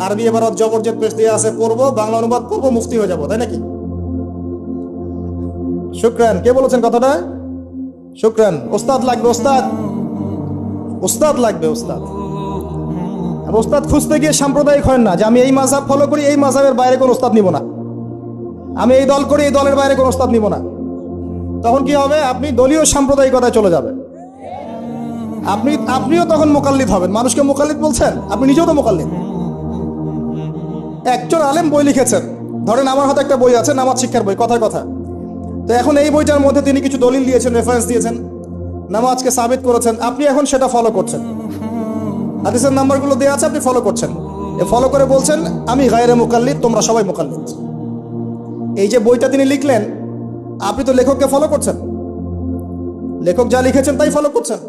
Speaker 1: আরবি এবারত জবরজেদ পেশ দিয়ে আছে, পড়বো, বাংলা অনুবাদ করবো, মুফতি হয়ে যাবো, তাই নাকি? শুকরান। কে বলেছেন কথাটা? শুকরান। ওস্তাদ লাগবে, ওস্তাদ লাগবে, ওস্তাদ। আর ওস্তাদ খুঁজতে গিয়ে সাম্প্রদায়িক হয় না যে আমি এই মাযহাব ফলো করি, এই মাযহাবের বাইরে কোনো ওস্তাদ নিব না, আমি এই দল করি, এই দলের বাইরে কোনো ওস্তাদ নিব না। তখন কি হবে? আপনি দলীয় সাম্প্রদায়িকতায় চলে যাবেন। আপনিও তখন মুকাল্লিদ হবেন। মানুষকে মুকাল্লিদ বলছেন, আপনি নিজেও তো মুকাল্লিদ। একজন আলেম বই লিখেছেন, ধরেন আমার হাতে একটা বই আছে, নামাজ শিক্ষার বই, কথায় কথা। তো এখন এই বইটার মধ্যে তিনি কিছু দলিল দিয়েছেন, রেফারেন্স দিয়েছেন, নামাজকে সাবিত করেছেন, আপনি এখন সেটা ফলো করছেন। হাদিসের নাম্বারগুলো দেওয়া আছে, আপনি ফলো করছেন। ফলো করে বলছেন আমি গায়রে মুকাল্লিদ, তোমরা সবাই মুকাল্লিদ। এই যে বইটা তিনি লিখলেন, আপনি তো লেখককে ফলো করছেন, লেখক যা লিখেছেন তাই ফলো করছেন।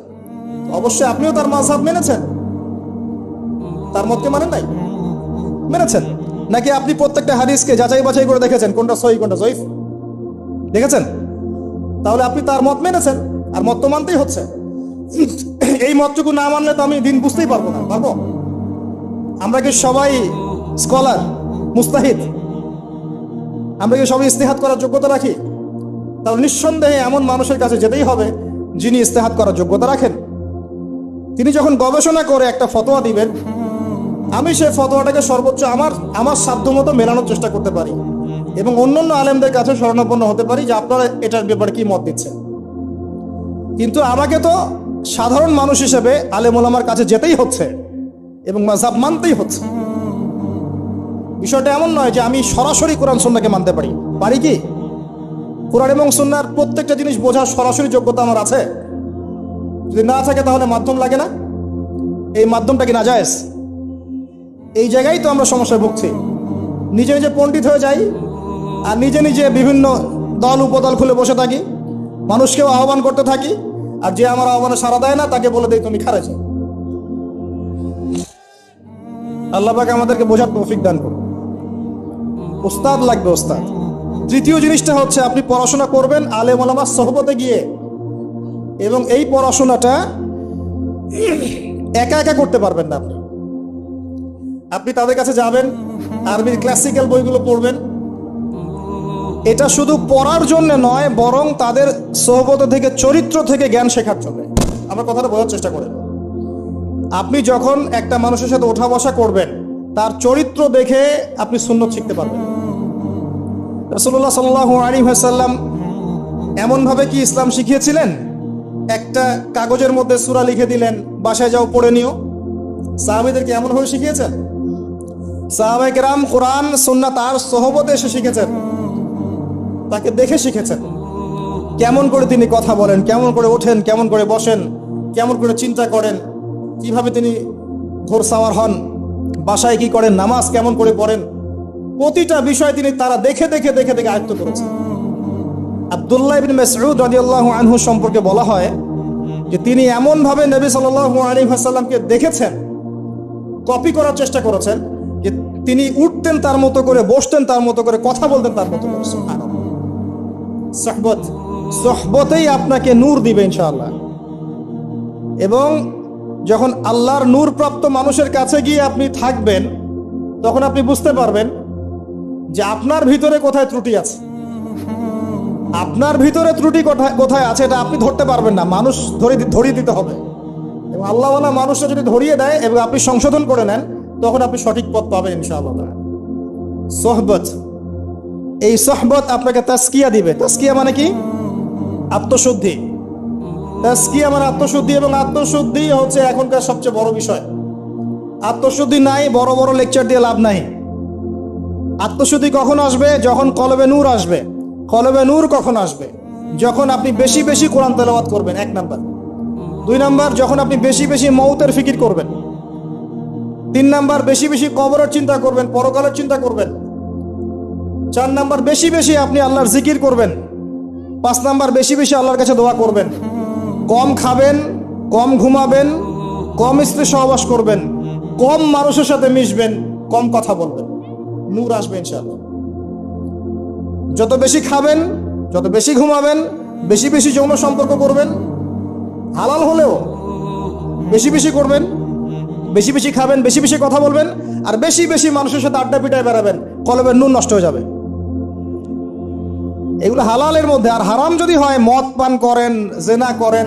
Speaker 1: অবশ্যই আপনিও তার মাযহাব মেনেছেন, তার মতকে মানেন নাই? মেনেছেন। নাকি আপনি প্রত্যেকটা হাদিসকে যাচাই বাছাই করে দেখেছেন কোনটা সহিহ কোনটা জয়ীফ? দেখেছেন? তাহলে আপনি তার মত মেনেছেন, আর মত তো মানতেই হচ্ছে। এই মতটুকু না মানলে তো আমি দিন বুঝতেই পারবো না। পারবো? আমরা কি সবাই স্কলার, মুস্তাহিদ? আমরা কি সবাই ইস্তেহাদ করার যোগ্যতা রাখি? তাহলে নিঃসন্দেহে এমন মানুষের কাছে যেতেই হবে যিনি ইস্তেহাদ করার যোগ্যতা রাখেন। তিনি যখন গবেষণা করে একটা ফতোয়া দিবেন, আমি সেই ফতোয়াটাকে সর্বোচ্চ আমার সাধ্যমতো মেলানোর চেষ্টা করতে পারি এবং অন্যান্য আলেমদের কাছে শরণাপন্ন হতে পারি যে আপনারা এটার ব্যাপারে কি মত দিচ্ছেন। কিন্তু আমাকে তো সাধারণ মানুষ হিসেবে আলেম ওলামার কাছে যেতেই হচ্ছে এবং মাযহাব মানতেই হচ্ছে। বিষয়টা এমন নয় যে আমি সরাসরি কোরআন সুন্নাহকে মানতে পারি কি? কোরআন এবং সুন্নাহর প্রত্যেকটা জিনিস বোঝার সরাসরি যোগ্যতা আমার আছে? যদি না থাকে তাহলে মাধ্যম লাগে না? এই মাধ্যমটা কি নাজায়েজ? এই জায়গায় তো আমরা সমস্যায় ভুগছি। নিজে নিজে পণ্ডিত হয়ে যাই আর নিজে নিজে বিভিন্ন দল উপদল খুলে বসে থাকি, মানুষকেও আহ্বান করতে থাকি, আর যে আমার আহ্বানে সাড়া দেয় না তাকে বলে দেই তুমি খারেজি। আল্লাহ পাক আমাদেরকে বোঝার তৌফিক দান করুন। ওস্তাদ লাগবে, ওস্তাদ। তৃতীয় জিনিসটা হচ্ছে আপনি পড়াশোনা করবেন আলেম ওলামার সোহবতে গিয়ে, এবং এই পড়াশোনাটা একা একা করতে পারবেন না। আপনি তাদের কাছে যাবেন, আরবির ক্লাসিক্যাল বইগুলো পড়বেন। এটা শুধু পড়ার জন্য নয়, বরং তাদের সোহবত থেকে, চরিত্র থেকে জ্ঞান শেখার জন্য। আমার কথাটা বোঝার চেষ্টা করেন। আপনি যখন একটা মানুষের সাথে ওঠা বসা করবেন, তার চরিত্র দেখে আপনি সুন্নত শিখতে পারবেন। রাসূলুল্লাহ সাল্লাল্লাহু আলাইহি ওয়াসাল্লাম এমনভাবে কি ইসলাম শিখিয়েছিলেন? একটা কাগজের মধ্যে সূরা লিখে দিলেন, বাসায় যাও পড়ে নিও। সাহাবীদেরকে এমনভাবে শিখিয়েছেন? সাহাবায়ে কেরাম কোরআন সুন্নাহ তার সোহবতে এসে শিখেছেন, তাকে দেখে শিখেছেন। কেমন করে তিনি কথা বলেন, কেমন করে ওঠেন, কেমন করে বসেন, কেমন করে চিন্তা করেন, কিভাবে তিনি ঘোড়সাওয়ার হন, বাসায় কি করেন, নামাজ কেমন করে পড়েন, প্রতিটা বিষয় তিনি তারা দেখে দেখে দেখে দেখে আয়ত্ত করেছেন। আব্দুল্লাহ ইবনে মাসউদ রাদিয়াল্লাহু আনহু সম্পর্কে বলা হয় যে তিনি এমন ভাবে নবী সাল্লাল্লাহু আলাইহি ওয়াসাল্লামকে দেখেছেন, কপি করার চেষ্টা করেছেন, যে তিনি উঠতেন তার মতো করে, বসতেন তার মতো করে, কথা বলতেন তার মতো করে। সুবহানাল্লাহ। সোহবতেই আপনাকে নূর দিবে ইনশাআল্লাহ। এবং যখন আল্লাহর নূর প্রাপ্ত মানুষের কাছে গিয়ে আপনি থাকবেন, তখন আপনি বুঝতে পারবেন যে আপনার ভিতরে কোথায় ত্রুটি আছে। আপনার ভিতরে ত্রুটি কোথায় আছে এটা আপনি ধরতে পারবেন না, মানুষ ধরিয়ে দিতে হবে। এবং আল্লাহওয়ালা মানুষরা যদি ধরিয়ে দেয় এবং আপনি সংশোধন করে নেন, তখন আপনি সঠিক পথ পাবেন ইনশাআল্লাহ। সোহবত, এই সোহবত আপনাকে তাসকিয়া দিবে। তাসকিয়া মানে কি? আত্মশুদ্ধি। তাসকিয়া মানে আত্মশুদ্ধি, এবং আত্মশুদ্ধি হচ্ছে এখনকার সবচেয়ে বড় বিষয়। আত্মশুদ্ধি নাই, বড় বড় লেকচার দিয়ে লাভ নাই। আত্মশুদ্ধি কখন আসবে? যখন কলবে নূর আসবে। কলবে নূর কখন আসবে? যখন আপনি বেশি বেশি কোরআন তেলাওয়াত করবেন, 1 নাম্বার। 2 নাম্বার, যখন আপনি বেশি বেশি মৌতের ফিকির করবেন। 3 নাম্বার, বেশি বেশি কবরের চিন্তা করবেন, পরকালের চিন্তা করবেন। 4 নাম্বার, বেশি বেশি আপনি আল্লাহর জিকির করবেন। 5 নাম্বার, বেশি বেশি আল্লাহর কাছে দোয়া করবেন। কম খাবেন, কম ঘুমাবেন, কম স্ত্রী সহবাস করবেন, কম মানুষের সাথে মিশবেন, কম কথা বলবেন। নূর আসবে ইনশাআল্লাহ। যত বেশি খাবেন, যত বেশি ঘুমাবেন, বেশি বেশি যৌন সম্পর্ক করবেন, হালাল হলেও বেশি বেশি করবেন, বেশি বেশি খাবেন, বেশি বেশি কথা বলবেন, আর বেশি বেশি মানুষের সাথে আড্ডা পিটায় বেড়াবেন, কলবের নূর নষ্ট হয়ে যাবে। এগুলো হালালের মধ্যে। আর হারাম যদি হয়, মদ পান করেন, জেনা করেন,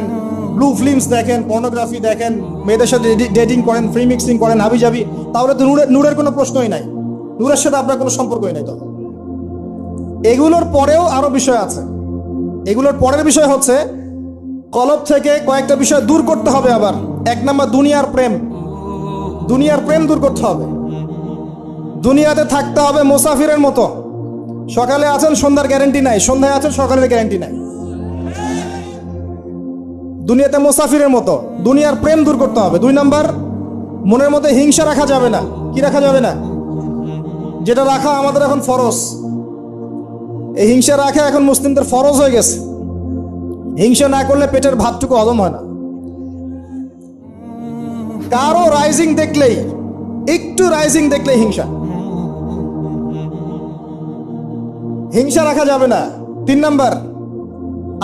Speaker 1: ব্লু ফিল্মস দেখেন, পর্নোগ্রাফি দেখেন, মেয়েদের সাথে ডেটিং করেন, ফ্রি মিক্সিং করেন, হাবিজাবি, তাহলে তো নূরের কোনো প্রশ্নই নাই, নূরের সাথে আপনার কোনো সম্পর্কই নাই তখন। এগুলোর পরেও আরো বিষয় আছে। এগুলোর পরের বিষয় হচ্ছে কলব থেকে কয়েকটা বিষয় দূর করতে হবে। আবার 1 নাম্বার, দুনিয়ার প্রেম। দুনিয়ার প্রেম দূর করতে হবে। দুনিয়াতে থাকতে হবে মুসাফিরের মতো। সকালে আছেন, সন্ধ্যার গ্যারান্টি নাই, সন্ধ্যায় আছেন, সকালের গ্যারান্টি নাই। দুনিয়াতে মুসাফিরের মতো। দুনিয়ার প্রেম দূর করতে হবে। 2 নাম্বার, মনের মধ্যে হিংসা রাখা যাবে না। কি রাখা যাবে না? যেটা রাখা আমাদের এখন ফরজ। এই হিংসা রাখা এখন মুসলিমদের ফরজ হয়ে গেছে। হিংসা না করলে পেটের ভাতটুকু হজম হয় না। কারো রাইজিং দেখলেই, একটু রাইজিং দেখলেই হিংসা। হিংসা রাখা যাবে না। 3 নাম্বার,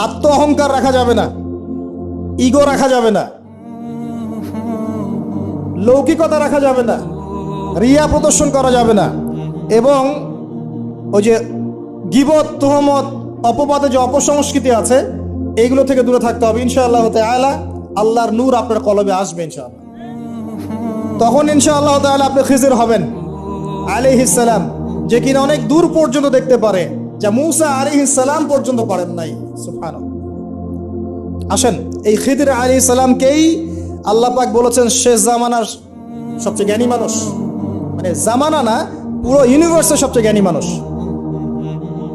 Speaker 1: আত্ম অহংকার রাখা যাবে না, ইগো রাখা যাবে না, লৌকিকতা রাখা যাবে না, রিয়া প্রদর্শন করা যাবে না, এবং ওই যে গীবত, তুহমত, অপবাদে যে অপসংস্কৃতি আছে, এইগুলো থেকে দূরে থাকতে হবে ইনশাআল্লাহ তাআলা। আল্লাহর নূর আপনার কলবে আসবে ইনশাআল্লাহ। তখন ইনশাআল্লাহ তাআলা আপনি খিজির হবেন আলাইহিস সালাম, যে কিনা অনেক দূর পর্যন্ত দেখতে পারে, যা মূসা আলাইহিস সালাম পর্যন্ত পারেন নাই। সুবহানাল্লাহ। আসেন, এই খিদির আলাইহিস সালামকেই আল্লাহ পাক বলেছেন শেষ জামানার সবচেয়ে জ্ঞানী মানুষ। মানে জামানা না, পুরো ইউনিভার্সের সবচেয়ে জ্ঞানী মানুষ।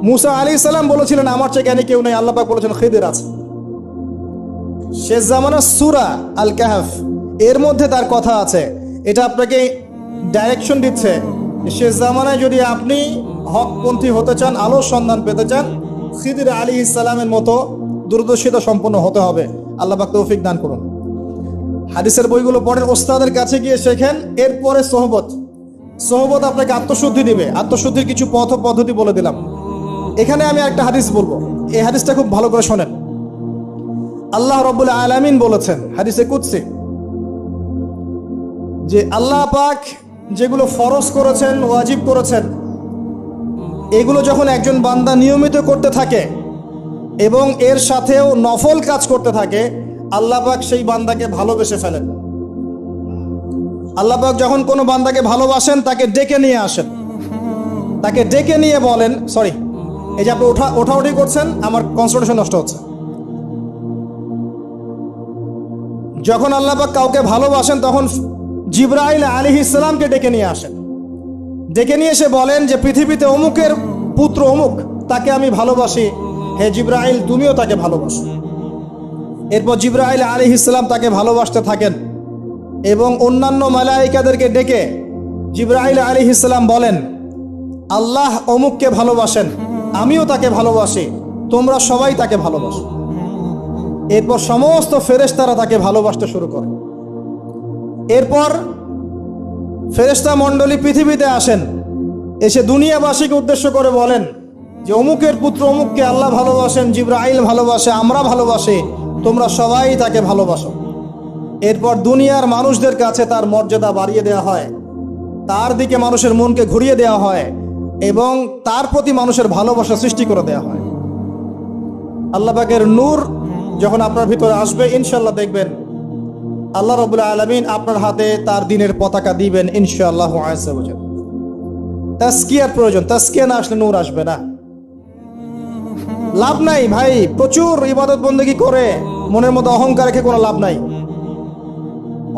Speaker 1: মূসা আলাইহিস সালাম বলেছিলেন আমার চেয়ে জ্ঞানী কেউ নেই, আল্লাহ পাক বলেছেন খিদির আছে। শেষ জামানার সূরা আল কাহফ, এর মধ্যে তার কথা আছে। এটা আপনাকে ডাইরেকশন দিচ্ছে, শেষ জামানায় যদি আপনি হকপন্থী হতে চান, আলোর সন্ধান পেতে চান, খিদির আলাইহিস সালামের মতো দূরদর্শিতা সম্পন্ন হতে হবে। আল্লাহ পাক তৌফিক দান করুন। হাদিসের বইগুলো পড়েন, ওস্তাদের কাছে গিয়ে শেখেন। এরপরে সোহবত। সোহবত আপনাকে আত্মশুদ্ধি দিবে। আত্মশুদ্ধির কিছু পথ ও পদ্ধতি বলে দিলাম। এখানে আমি একটা হাদিস বলবো, এই হাদিসটা খুব ভালো করে শোনেন। আল্লাহ রাব্বুল আলামিন বলেছেন হাদিসে কুদসি, যে আল্লাহ পাক যেগুলো ফরজ করেছেন, ওয়াজিব করেছেন, এগুলো যখন একজন বান্দা নিয়মিত করতে থাকে এবং এর সাথেও নফল কাজ করতে থাকে, আল্লাহ পাক সেই বান্দাকে ভালোবেসে ফেলেন। আল্লাহ পাক যখন কোনো বান্দাকে ভালোবাসেন, তাকে ডেকে নিয়ে আসেন, তাকে ডেকে নিয়ে বলেন, সরি, এই যে আপনি ওঠাউঠি করছেন, আমার কনসেন্ট্রেশন নষ্ট হচ্ছে। যখন আল্লাহ পাক কাউকে ভালোবাসেন, তখন জিবরাইল আলাইহিস সালামকে ডেকে নিয়ে আসেন। ডেকে নিয়ে এসে বলেন যে পৃথিবীতে অমুকের পুত্র অমুক, তাকে আমি ভালোবাসি, হে জিবরাইল তুমিও তাকে ভালোবাসো। এরপর জিবরাইল আলাইহিস সালাম তাকে ভালোবাসতে থাকেন এবং অন্যান্য মালায়েকাদেরকে ডেকে জিবরাইল আলাইহিস সালাম বলেন, আল্লাহ অমুককে ভালোবাসেন, আমিও তাকে ভালোবাসি, তোমরা সবাই তাকে ভালোবাসো। এরপর সমস্ত ফেরেশতারা তাকে ভালোবাসতে শুরু করে। এরপর ফেরেশতা মণ্ডলী পৃথিবীতে আসেন, এসে দুনিয়াবাসীকে উদ্দেশ্য করে বলেন যে অমুকের পুত্র অমুককে আল্লাহ ভালোবাসেন, জিবরাইল ভালোবাসে, আমরা ভালোবাসি, তোমরা সবাই তাকে ভালোবাসো। এরপর দুনিয়ার মানুষদের কাছে তার মর্যাদা বাড়িয়ে দেওয়া হয়, তার দিকে মানুষের মনকে ঘুরিয়ে দেওয়া হয় এবং তার প্রতি মানুষের ভালোবাসা সৃষ্টি করে দেওয়া হয়। আল্লাহ পাকের নূর যখন আপনার ভিতরে আসবে, ইনশাআল্লাহ দেখবেন আল্লাহ রাব্বুল আলামিন আপনার হাতে তার দ্বীনের পতাকা দিবেন ইনশাআল্লাহ আযজা ওয়া জাল। তাজকিয়ার প্রয়োজন, তাজকিয়া না আসলে নূর আসবে না। লাভ নাই ভাই, প্রচুর ইবাদত বন্দেগী করে মনের মধ্যে অহংকার রেখে কোনো লাভ নাই।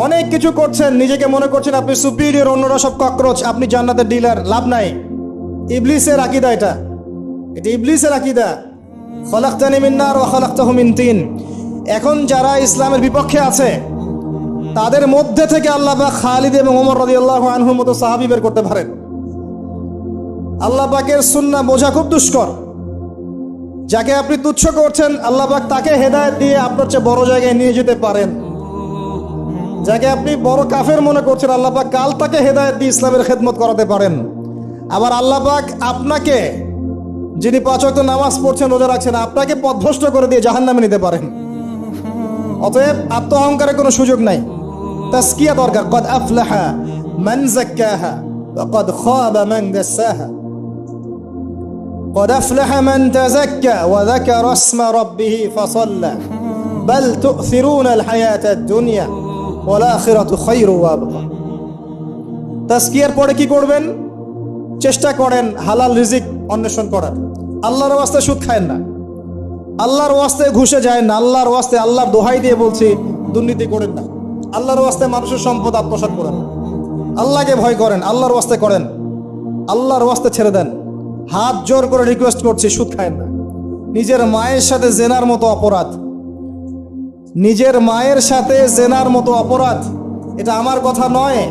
Speaker 1: অনেক কিছু করছেন, নিজেকে মনে করছেন আপনি সুপিরিয়র, অন্যরা সব ককরোচ, আপনি জান্নাতের ডিলার, লাভ নাই। ইবলিসের আকীদা এটা ইবলিসের আকীদা। খলাকতানি মিন নার ওয়া খলাকতাহু মিন তিন। এখন যারা ইসলামের বিপক্ষে আছে তাদের মধ্যে থেকে আল্লাহ পাক খালিদ এবং ওমর রাদিয়াল্লাহু আনহুর মতো সাহাবী বের করতে পারেন। আল্লাহ পাকের সুন্নাহ বোঝা খুব দুষ্কর। যাকে আপনি তুচ্ছ করছেন, আল্লাহ পাক তাকে হেদায়েত দিয়ে আপনার চেয়ে বড় জায়গায় নিয়ে যেতে পারেন। যাকে আপনি বড় কাফের মনে করছেন, আল্লাহ পাক কাল তাকে হেদায়েত দিয়ে ইসলামের খেদমত করাতে পারেন। আবার আল্লাহ পাক আপনাকে, যিনি 5 ওয়াক্ত নামাজ পড়ছেন, রোজা রাখছেন, আপনাকে পথভ্রষ্ট করে দিয়ে জাহান্নামে নিতে পারেন। অতএব আত্ম অহংকারের কোনো সুযোগ নাই, তাজকিয়া দরকার। কদ আফলাহা মান যাক্কাহা ওয়া কদ খাবা মান দাসাহা। قد أفلح من تزكى وذكر اسم ربه فصلى بل تؤثرون الحياة الدنيا والآخرة خير وأبقى। তাজকিয়ার পরে কি করবেন? চেষ্টা করেন হালাল রিজিক অন্বেষণ করার। আল্লাহর ওয়াস্তে সুদ খায়েন না, আল্লাহর ওয়াস্তে ঘুষে যায় না, আল্লাহর ওয়াস্তে, আল্লাহর দোহাই দিয়ে বলছি দুর্নীতি করেন না, আল্লাহর ওয়াস্তে মানুষের সম্পদ আত্মসাৎ করেন না। আল্লাহকে ভয় করেন, আল্লাহর ওয়াস্তে করেন, আল্লাহর ওয়াস্তে ছেড়ে দেন। হাত জোর করে রিকোয়েস্ট করছি, সুদ খায়েন না। নিজের মায়ের সাথে জেনার মতো অপরাধ, নিজের মায়ের সাথে জেনার মতো অপরাধ। এটা আমার কথা নয়,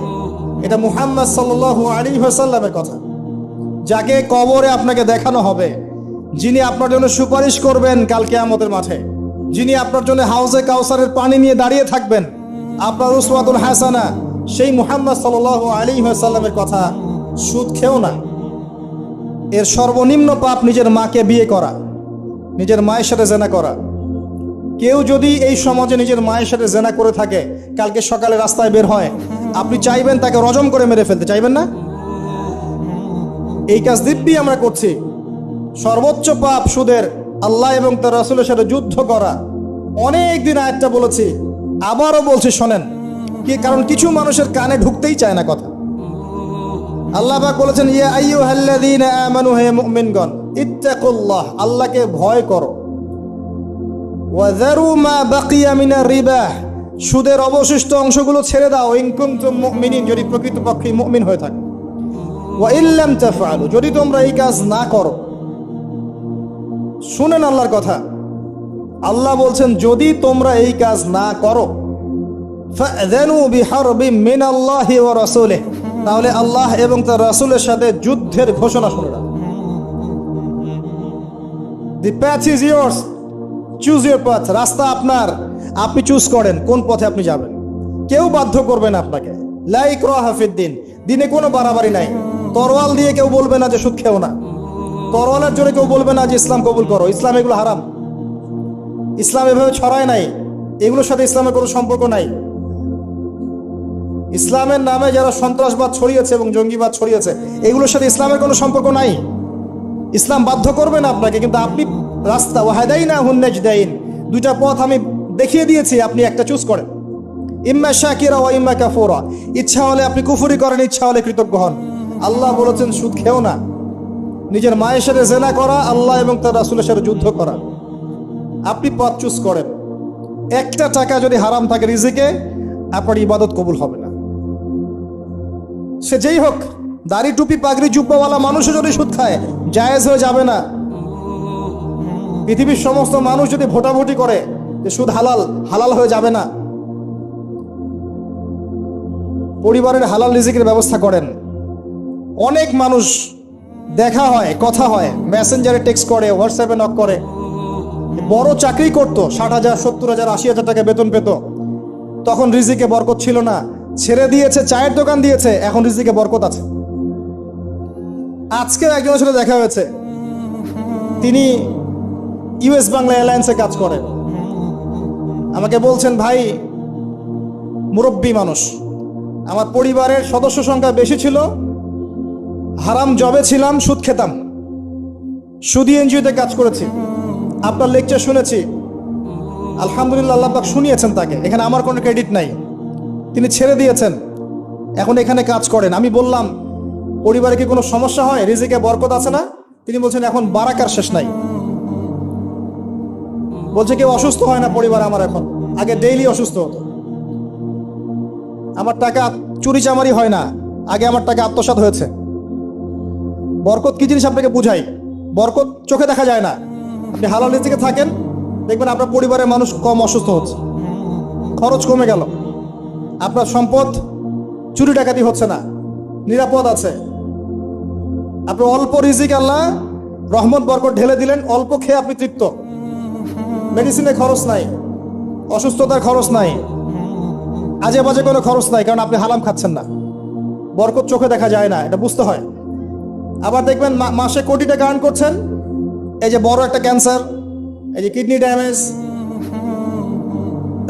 Speaker 1: এটা মুহাম্মদ সাল্লাল্লাহু আলাইহি ওয়াসাল্লামের কথা। যাকে কবরে আপনাকে দেখানো হবে, যিনি আপনার জন্য সুপারিশ করবেন কাল কিয়ামতের মাঠে, যিনি আপনার জন্য হাউজে কাউসারের পানি নিয়ে দাঁড়িয়ে থাকবেন, আপনার উসওয়াতুল হাসানা, সেই মুহাম্মদ সাল্লাল্লাহু আলাইহি ওয়াসাল্লামের কথা সুদ খেও না। এর সর্বনিম্ন পাপ নিজের মাকে বিয়ে করা, নিজের মায়ের সাথে জেনা করা। কেউ যদি এই সমাজে নিজের মায়ের সাথে জেনা করে থাকে, কালকে সকালে রাস্তায় বের হয়, আপনি চাইবেন তাকে রজম করে মেরে ফেলতে, চাইবেন না? এই কাজ দিব্যি আমরা করছি। সর্বোচ্চ পাপ সুদের, আল্লাহ এবং তার রাসূলের সাথে যুদ্ধ করা। অনেক দিন আয়াতটা বলেছি, আবারও বলছি, শোনেন কি, কারণ কিছু মানুষের কানে ঢুকতেই চায় না কথা। আল্লাহ পাক বলেছেন, ইয়া আইয়ুহাল্লাযীনা আমানু, হে মুমিনগণ, ইত্তাকুল্লাহ, আল্লাহকে ভয় করো। ওয়া যারু মা বাকিয়া মিনার রিবা, সুদের অবশিষ্ট অংশগুলো ছেড়ে দাও। ইন কুনতুম মুমিনিন, যদি প্রকৃতপক্ষে মুমিন হয়ে থাকো। ওয়া ইল্লাম তাফআলু, যদি তোমরা এই কাজ না করো। শুনেন আল্লাহর কথা, আল্লাহ বলছেন যদি তোমরা এই কাজ না করো, ফাযানু বিহারবিম মিনাল্লাহি ওয়া রাসূলিহি, তাহলে আল্লাহ এবং তার রাসূলের সাথে যুদ্ধের ঘোষণা শুনে রাখো। The path is yours, choose your path. রাস্তা আপনার, আপনি চুজ করেন কোন পথে আপনি যাবেন। কেউ বাধ্য করবে না আপনাকে। লা ইকরাহা ফিদ্দিন, দিনে কোনো বাড়াবাড়ি নাই। তরোয়াল দিয়ে কেউ বলবে না যে সুদ খেও না, তরোয়ালের জোরে কেউ বলবে না যে ইসলাম কবুল করো। ইসলাম এগুলো হারাম, ইসলাম এভাবে ছড়ায় নাই, এগুলোর সাথে ইসলামের কোনো সম্পর্ক নাই। ইসলামের নামে যারা সন্ত্রাসবাদ ছড়িয়েছে এবং জঙ্গিবাদ ছড়িয়েছে, এগুলোর সাথে ইসলামের কোনো সম্পর্ক নাই। ইসলাম বাধ্য করবে না আপনাকে, কিন্তু আপনি রাস্তা, ওয়াহাদাইনাহুন নাজদাইন, দুইটা পথ আমি দেখিয়ে দিয়েছি, আপনি একটা চুজ করেন। ইম্মা শাকিরা ওয়া ইম্মা কাফুরা, ইচ্ছা হলে আপনি কুফরি করেন, ইচ্ছা হলে কৃতজ্ঞ হন। আল্লাহ বলেছেন সুদ খেও না, নিজের মায়ের সাথে জেনা করা, আল্লাহ এবং তার রাসূলের সাথে যুদ্ধ করা। আপনি পথ চুজ করেন। একটা টাকা যদি হারাম থাকে রিজিকে, আপনার ইবাদত কবুল হবে না। সে যেই হোক, দাড়ি টুপি পাগড়ি জুব্বাওয়ালা মানুষও যদি সুদ খায়, জায়েজ হয়ে যাবে না। পৃথিবীর সমস্ত মানুষ যদি ভোটাভুটি করে যে সুদ হালাল, হালাল হয়ে যাবে না। পরিবারের হালাল রিজিকের ব্যবস্থা করেন। অনেক মানুষ দেখা হয়, কথা হয়, মেসেঞ্জারে টেক্সট করে, হোয়াটসঅ্যাপে নক করে। বড় চাকরি করতো, 60,000, 70,000, 80,000 টাকা বেতন পেত, তখন রিজিকে বরকত ছিল না। ছেড়ে দিয়েছে, চায়ের দোকান দিয়েছে, এখন রিজিকে বরকত আছে। আজকেও একজনের সাথে দেখা হয়েছে, তিনি ইউএস বাংলা এয়ারলাইন্সে কাজ করেন। আমাকে বলছেন, ভাই, মুরব্বী মানুষ, আমার পরিবারের সদস্য সংখ্যা বেশি ছিল, হারাম জবে ছিলাম, সুদ খেতাম, সুদি এনজিওতে কাজ করেছি, আপনার লেকচার শুনেছি, আলহামদুলিল্লাহ, আল্লাহ পাক শুনিয়েছেন তাকে, এখানে আমার কোনো ক্রেডিট নাই। তিনি ছেড়ে দিয়েছেন, এখন এখানে কাজ করেন। আমি বললাম, পরিবারে কি কোনো সমস্যা হয়, রিজিকে বরকত আছে না? তিনি বলছেন, এখন বারাকার শেষ নাই। বলছে, কেউ অসুস্থ হয় না পরিবার আমার এখন, আগে ডেইলি অসুস্থ হতো। আমার টাকা চুরি চামারি হয় না, আগে আমার টাকা আত্মসাৎ হয়েছে। বরকত কি জিনিস আপনাকে বুঝাই, বরকত চোখে দেখা যায় না। আপনি হালাল রিজিকে থাকেন, দেখবেন আপনার পরিবারের মানুষ কম অসুস্থ হচ্ছে, খরচ কমে গেল, আপনার সম্পদ চুরি ডাকাতি হচ্ছে না, নিরাপদ আছে। আপনার অল্প রিজিক আল্লাহ রহমত বরকত ঢেলে দিলেন, অল্প খেয়ে আপনি তৃপ্ত, মেডিসিনের খরচ নাই, অসুস্থতার খরচ নাই, আজে বাজে কোনো খরচ নাই, কারণ আপনি হালাম খাচ্ছেন না। বরকত চোখে দেখা যায় না, এটা বুঝতে হয়। আবার দেখবেন মাসে কোটি টাকা আর্ন করছেন, এই যে বড় একটা ক্যান্সার, এই যে কিডনি ড্যামেজ,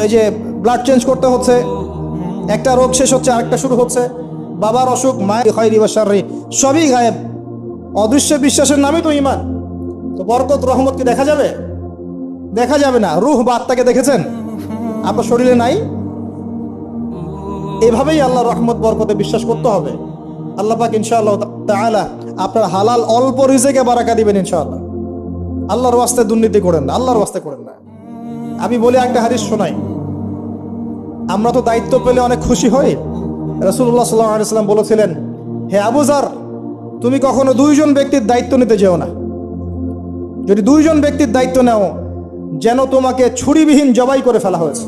Speaker 1: এই যে ব্লাড চেঞ্জ করতে হচ্ছে, একটা রোগ শেষ হচ্ছে আরেকটা শুরু হচ্ছে, বাবার অসুখ, মায়ের খয়রি বা শাররি, সবই গায়েব। অদৃশ্য বিশ্বাসের নামই তো ঈমান। তো বরকত রহমত কি দেখা যাবে? দেখা যাবে না। রূহ বা আত্মাকে দেখেছেন? আপনার শরীরে নাই। এভাবেই আল্লাহ রহমত বরকতে বিশ্বাস করতে হবে। আল্লাহ পাক ইনশাআল্লাহ তাআলা আপনার হালাল অল্প রিজিকে বারাকা দিবেন ইনশাআল্লাহ। আল্লাহর ওয়াস্তে দুর্নীতি করেন না, আল্লাহর ওয়াস্তে করেন না। আমি বলি, একটা হাদিস শোনাই। আমরা তো দায়িত্ব পেলে অনেক খুশি হই। রাসূলুল্লাহ সাল্লাল্লাহু আলাইহি ওয়াসাল্লাম বলেছিলেন, হে আবু যার, তুমি কখনো 2 জন ব্যক্তির দায়িত্ব নিতে যেও না। যদি 2 জন ব্যক্তির দায়িত্ব নাও, যেন তোমাকে ছুরিবিহীন জবাই করে ফেলা হয়েছে,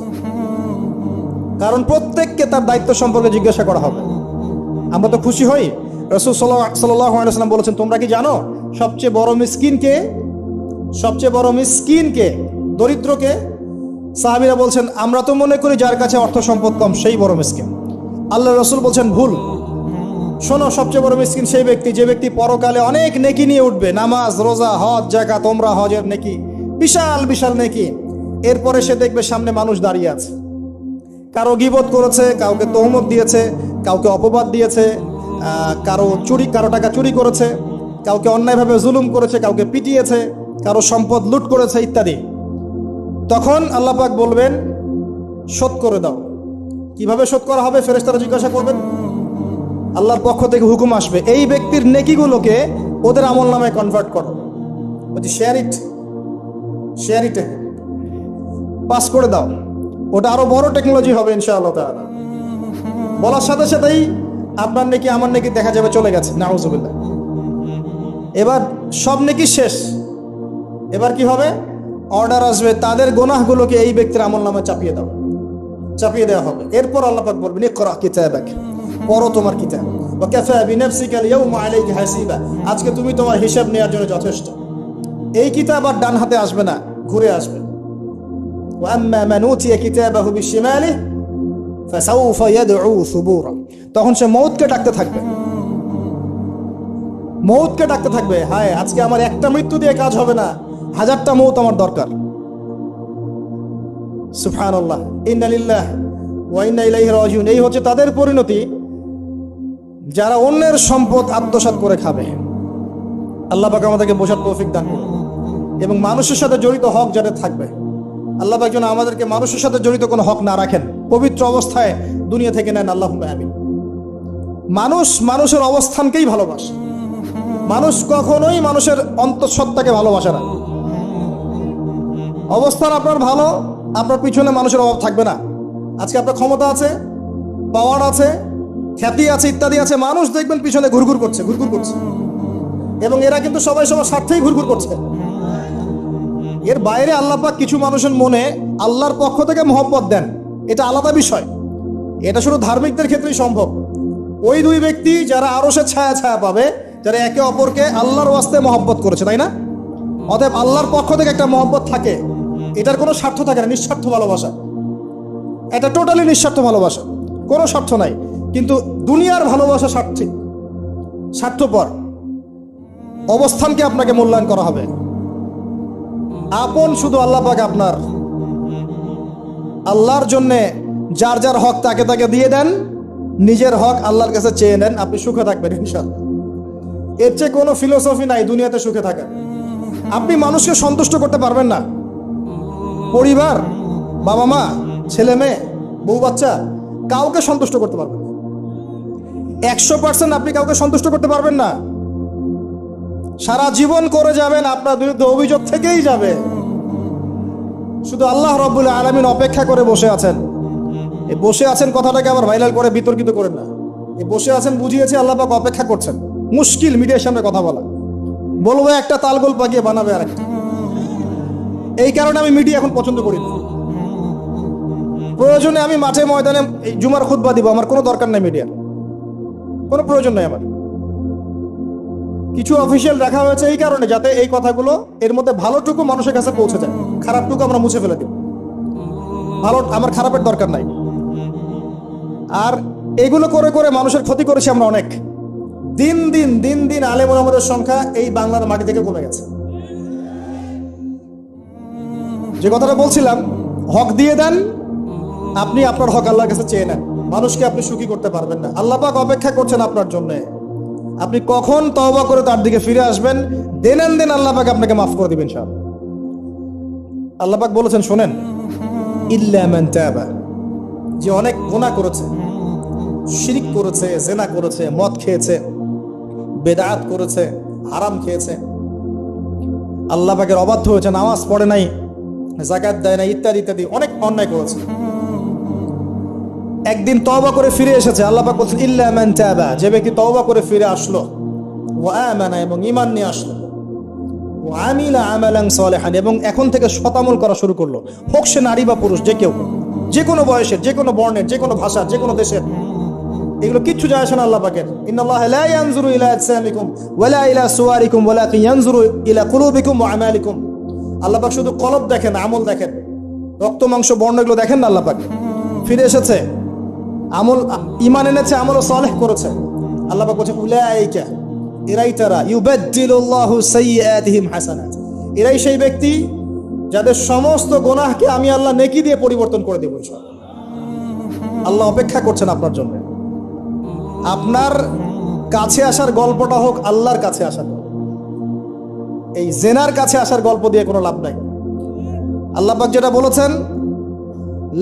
Speaker 1: কারণ প্রত্যেককে তার দায়িত্ব সম্পর্কে জিজ্ঞাসা করা হবে। আমরা তো খুশি হই। রাসূল সাল্লাল্লাহু আলাইহি ওয়াসাল্লাম বলেছেন, তোমরা কি জানো সবচেয়ে বড় মিসকিন কে? সবচেয়ে বড় মিসকিন কে? দরিদ্রকে? সাহাবীরা বলছেন, আমরা তো মনে করি যার কাছে অর্থ সম্পদ কম সেই বড় মিসকিন। আল্লাহ রাসূল বলছেন, ভুল। শোনো, সবচেয়ে বড় মিসকিন সেই ব্যক্তি যে ব্যক্তি পরকালে অনেক নেকি নিয়ে উঠবে, নামাজ, রোজা, হজ, যাকাত, ওমরা, হজের নেকি, বিশাল বিশাল নেকি। এরপরে সে দেখবে সামনে মানুষ দাঁড়িয়ে আছে, কারো গীবত করেছে, কাউকে তহমত দিয়েছে, কাউকে অপবাদ দিয়েছে, কারো টাকা চুরি করেছে, কাউকে অন্যায়ভাবে জুলুম করেছে, কাউকে পিটিয়েছে, কারো সম্পদ লুট করেছে ইত্যাদি। তখন আল্লাহ পাক বলবেন, শোধ করে দাও। কিভাবে শোধ করা হবে? ফেরেশতারা জিজ্ঞাসা করবেন, আল্লাহর পক্ষ থেকে হুকুম আসবে, এই ব্যক্তির নেকিগুলোকে ওদের আমল নামে কনভার্ট করো, বলছি শেয়ার ইট পাস করে দাও। ওটা আরো বড় টেকনোলজি হবে ইনশাআল্লাহ তাআলা। বলার সাথে সাথেই আপনার নেকি আমার নেকি দেখা যাবে চলে গেছে, নাউজুবিল্লাহ। এবার সব নেকি শেষ। এবার কি হবে? অর্ডার আসবে, তাদের গুনাহগুলোকে এই ব্যক্তির আমল নামে চাপিয়ে দেওয়া হবে। এরপর আল্লাহ পাক বলবেন, ইকরা কিতাবাক, পড়ো তোমার কিতাব, ওয়া কাফা বিনাফসিকা আল-ইয়াওমা আলাইকা হাসিবা, আজকে তুমি তোমার হিসাব নেওয়ার জন্য যথেষ্ট। এই কিতাব আর ডান হাতে আসবে না, ঘুরে আসবে। ওয়া আম্মা মান উতিয়া কিতাবাহু বিশিমালিহি ফাসাউফা ইয়াদউ সুবুরা, তখন সে মউতকে ডাকতে থাকবে, হায় আজকে আমার একটা মৃত্যু দিয়ে কাজ হবে না, 1000টা মউত আমার দরকার। সুবহানাল্লাহ, ইন্না লিল্লাহি ওয়া ইন্না ইলাইহি রাজিউন। এই হচ্ছে তাদের পরিণতি যারা অন্যের সম্পদ আত্মসাৎ করে খাবে। আল্লাহ পাক আমাদেরকে বোঝার তৌফিক দান করুন, এবং মানুষের সাথে জড়িত হক যাদের থাকবে, আল্লাহ পাক যেন আমাদেরকে মানুষের সাথে জড়িত কোনো হক না রাখেন, পবিত্র অবস্থায় দুনিয়া থেকে নেন। আল্লাহুম্মা আমিন। মানুষের অবস্থানকেই ভালোবাসে। মানুষ কখনোই মানুষের অন্তঃসত্ত্বাকে ভালোবাসে না। অবস্থান আপনার ভালো, আপনার পিছনে মানুষের অভাব থাকবে না। আজকে আপনার ক্ষমতা আছে, পাওয়ার আছে, খ্যাতি আছে, ইত্যাদি আছে, মানুষ দেখবেন পিছনে ঘুরঘুর করছে, এবং এরা কিন্তু সবাই সবার স্বার্থেই ঘুরঘুর করছে। এর বাইরে আল্লাহ পাক কিছু মানুষের মনে আল্লাহর পক্ষ থেকে মহব্বত দেন, এটা আলাদা বিষয়। এটা শুধু ধার্মিকদের ক্ষেত্রেই সম্ভব। ওই 2 ব্যক্তি যারা আরশের ছায়া পাবে, যারা একে অপরকে আল্লাহর ওয়াস্তে মহব্বত করেছে, তাই না? অতএব আল্লাহর পক্ষ থেকে একটা মহব্বত থাকে, এটার কোনো স্বার্থ থাকে না, নিঃস্বার্থ ভালোবাসা। এটা টোটালি নিঃস্বার্থ ভালোবাসা, কোনো স্বার্থ নাই। কিন্তু দুনিয়ার ভালোবাসা স্বার্থিক, স্বার্থপর। অবস্থানকে আপনাকে মূল্যায়ন করা হবে। আপন শুধু আল্লাহ পাক আপনার। আল্লাহর জন্যে যার যার হক তাকে তাকে দিয়ে দেন, নিজের হক আল্লাহর কাছে চেয়ে নেন, আপনি সুখে থাকবেন ইনশাআল্লাহ। এর চেয়ে কোনো ফিলোসফি নাই দুনিয়াতে সুখে থাকা। আপনি মানুষকে সন্তুষ্ট করতে পারবেন না, পরিবার, বাবা মা, ছেলে মেয়ে, বউ বাচ্চা, কাউকে সন্তুষ্ট করতে পারবেন না। 100% আপনি কাউকে সন্তুষ্ট করতে পারবেন না। সারা জীবন করে যাবেন, আপনার বিরুদ্ধে অভিযোগ থেকেই যাবে। শুধু আল্লাহ রাব্বুল আলামিন অপেক্ষা করে বসে আছেন। এই বসে আছেন কথাটাকে আবার ভাইরাল করে বিতর্কিত করেন না। এই বসে আছেন বুঝিয়েছে আল্লাহ পাক অপেক্ষা করছেন। মুশকিল মিডিয়ার সামনে কথা বলা, বলবো একটা তালগোল পাকিয়ে বানাবে আরেকটা। এই কারণে আমি মিডিয়া এখন পছন্দ করি না। প্রয়োজনে আমি মাঠে ময়দানে জুমার খুতবা দিব, আমার কোনো দরকার নাই মিডিয়ার, কোনো প্রয়োজন নাই আমার। কিছু অফিসিয়াল রাখা হয়েছে এই কারণে, যাতে এই কথাগুলো এর মধ্যে ভালোটুকু মানুষের কাছে পৌঁছে যায়, খারাপটুকু আমরা মুছে ফেলে দিব। ভালো, আমার খারাপের দরকার নাই। আর এগুলো করে করে মানুষের ক্ষতি করেছি আমরা অনেক। দিন দিন আলেম ওলামাদের সংখ্যা এই বাংলার মাটি থেকে কমে গেছে। যে কথাটা বলছিলাম, হক দিয়ে দেন, আপনি আপনার হক আল্লাহর কাছে চেয়ে নেন। মানুষকে আপনি সুখী করতে পারবেন না। আল্লাহ পাক অপেক্ষা করছেন আপনার জন্য। আপনি কখন তওবা করে তার দিকে ফিরে আসবেন, দেন আল্লাহ পাক আপনাকে মাফ করে দিবেন ইনশাআল্লাহ। আল্লাহ পাক বলেছেন, শোনেন, ইল্লা মান তাবা, যে অনেক গুনাহ করেছে, শিরক করেছে, জিনা করেছে, মদ খেয়েছে, বেদাত করেছে, হারাম খেয়েছে, আল্লাহ পাকের অবাধ্য হয়েছে, নামাজ পড়ে নাই, যাকাত দেয় না, ইত্যাদি ইত্যাদি অনেক অন্যায় করেছে, একদিন তওবা করে ফিরে এসেছে। আল্লাহ পাক বলছেন, ইল্লা মান তাবা, যে ব্যক্তি তওবা করে ফিরে আসলো, ওয়া আমানা, এবং ঈমান নিয়ে আসলো, ওয়া আমিলা আমালান সালিহান, এবং এখন থেকে সতামল করা শুরু করলো, হোক সে নারী বা পুরুষ, যে কেউ, যে কোনো বয়সের, যে কোনো বর্ণের, যে কোনো ভাষার, যে কোনো দেশের, এগুলো কিচ্ছু যায় আসে না আল্লাহ পাকের। ইন্নাল্লাহা লা ইয়ানজুরু ইলা আজসামিকুম ওয়ালা ইলা সুওয়ারিকুম ওয়ালাকিন ইয়ানজুরু ইলা কুলুবিকুম ওয়া আমালিকুম। আল্লাহ পাক শুধু কলব দেখেন, আমল দেখেন, রক্ত মাংস বর্ণ এগুলো দেখেন না। আল্লাহ পাক ফিরে এসেছে, আমল, ঈমান এনেছে, আমল সালেহ করেছে। আল্লাহ পাক বলেছে, উলাইকা, এরাই তারা, ইউবাদদিলুল্লাহু সাইয়্যাতিহিম হাসানাত, এরাই সেই ব্যক্তি যাদের সমস্ত গুনাহকে আমি আল্লাহ নেকি দিয়ে পরিবর্তন করে দেব ইনশাআল্লাহ। আল্লাহ অপেক্ষা করছেন আপনার জন্য। আপনার কাছে আসার গল্পটা হোক আল্লাহর কাছে আসার গল্প। এই জেনার কাছে আসার গল্প দিয়ে কোনো লাভ নাই। আল্লাহ পাক যেটা বলেছেন,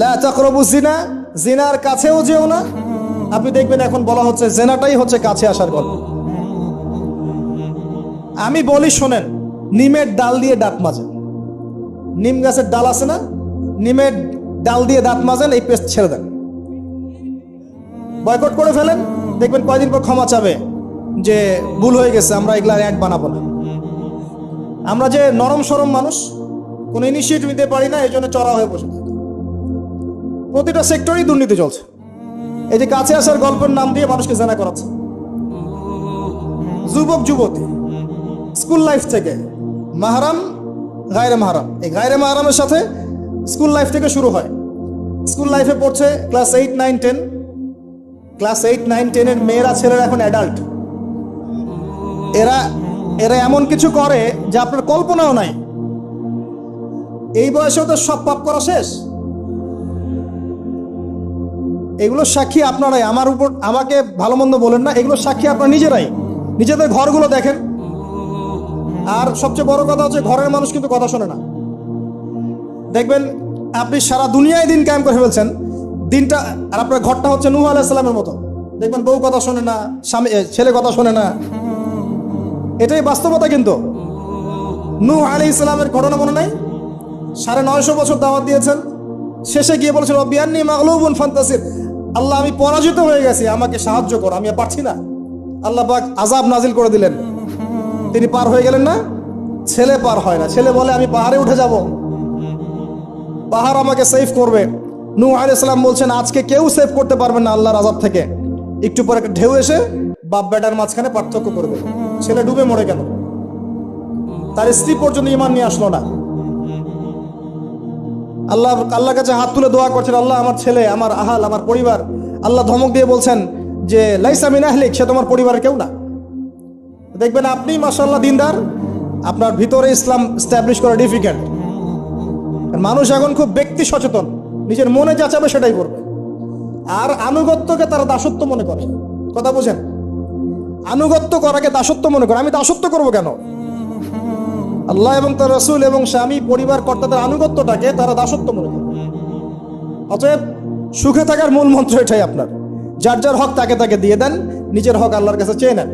Speaker 1: লা তাকরাবুজ জিনা, জিনার কাছেও যেও না। আপনি দেখবেন এখন বলা হচ্ছে জেনাটাই হচ্ছে কাছে আসার গল্প। আমি বলি শোনেন, নিমের ডাল দিয়ে দাঁত মাজেন, নিম গাছের ডাল আছে না, নিমের ডাল দিয়ে দাঁত মাজেন, এই পেস্ট ছেড়ে দেন, বয়কট করে ফেলেন, দেখবেন কয়দিন পর ক্ষমা চাবে যে ভুল হয়ে গেছে, আমরা এগুলা অ্যাড বানাবো না। আমরা যে নরম সরম মানুষ, কোনো ইনিশিয়েটিভ নিতে পারি না, এই জন্য চড়া হয়ে বসে থাকি। প্রতিটা সেক্টরেই দুর্নীতি চলছে। এই যে কাছে আসার গল্পের নাম দিয়ে মানুষকে জেনা করাচ্ছে। যুবক যুবতী স্কুল লাইফ থেকে, মাহরাম, গায়রে মাহরাম, এই গায়রে মাহরামের সাথে স্কুল লাইফ থেকে শুরু হয়। স্কুল লাইফে পড়ছে ক্লাস 8, 9, 10। ক্লাস 8, 9, 10 এর মেয়েরা, ছেলেরা এখন অ্যাডাল্ট। এরা এমন কিছু করে যে আপনার কল্পনাও নাই। এই বয়সেও তো সব পাপ করা শেষ। এগুলো সাক্ষী আপনারাই, আমার উপর আমাকে ভালো মন্দ বলেন না, এগুলো সাক্ষী আপনারা নিজেরাই। নিজেদের ঘরগুলো দেখেন। আর সবচেয়ে বড় কথা হচ্ছে, ঘরের মানুষ কিন্তু কথা শোনে না। দেখবেন আপনি সারা দুনিয়ায় দিন কায়েম করে ফেলছেন, দিনটা, আর আপনার ঘরটা হচ্ছে নূহ আলাইহিস সালামের মতো। দেখবেন বউ কথা শোনে না, স্বামী, ছেলে কথা শোনে না। এটাই বাস্তবতা। কিন্তু নূহ আলাইহিস সালামের ঘটনা মনে নাই? 950 বছর দাওয়াত দিয়েছেন, শেষে গিয়ে বলেছেন, রব্বি আন্নী মাগলুবুন ফান্তাসির, আল্লাহ আমি পরাজিত হয়ে গেছি, আমাকে সাহায্য করো, আমি আর পারছি না। আল্লাহ পাক আযাব নাজিল করে দিলেন, তিনি পার হয়ে গেলেন না। ছেলে পার হয় না, ছেলে বলে আমি পাহাড়ে উঠে যাব, পাহাড় আমাকে সেভ করবে। নূহ আলাইহিস সালাম বলছেন, আজকে কেউ সেভ করতে পারবে না আল্লাহর আযাব থেকে। একটু পরে একটা ঢেউ এসে বাপ বেটার মাঝখানে পার্থক্য করে দেবে। ছেলে ডুবে মরে গেল, তার স্ত্রী পর্যন্ত ঈমান নিয়ে আসলো না। আল্লাহর কাছে হাত তুলে দোয়া করছেন, আল্লাহ আমার ছেলে, আমার আহাল, আমার পরিবার। আল্লাহ ধমক দিয়ে বলছেন যে লাইসা মিন আহলিক, সে তোমার পরিবারের কেউ না। দেখবেন আপনি মাশাআল্লাহ দিনদার, আপনার ভিতরে ইসলাম স্ট্যাবলিশ করা ডিফিকাল্ট। মানুষ এখন খুব ব্যক্তি সচেতন, নিজের মনে যা চাবে সেটাই করবে। আর আনুগত্যকে তারা দাসত্ব মনে করে। কথা বুঝেন? আনুগত্য করাকে দাসত্ব মনে করে। আমি দাসত্ব করব কেন? আল্লাহ এবং তার রাসূল এবং স্বামী পরিবার কর্তাদের আনুগত্যটাকে তারা দাসত্ব মনে করে। অতএব সুখে থাকার মূল মন্ত্র এটাই আপনার, যার যার হক তাকে তাকে দিয়ে দেন, নিজের হক আল্লাহর কাছে চেয়ে নেন,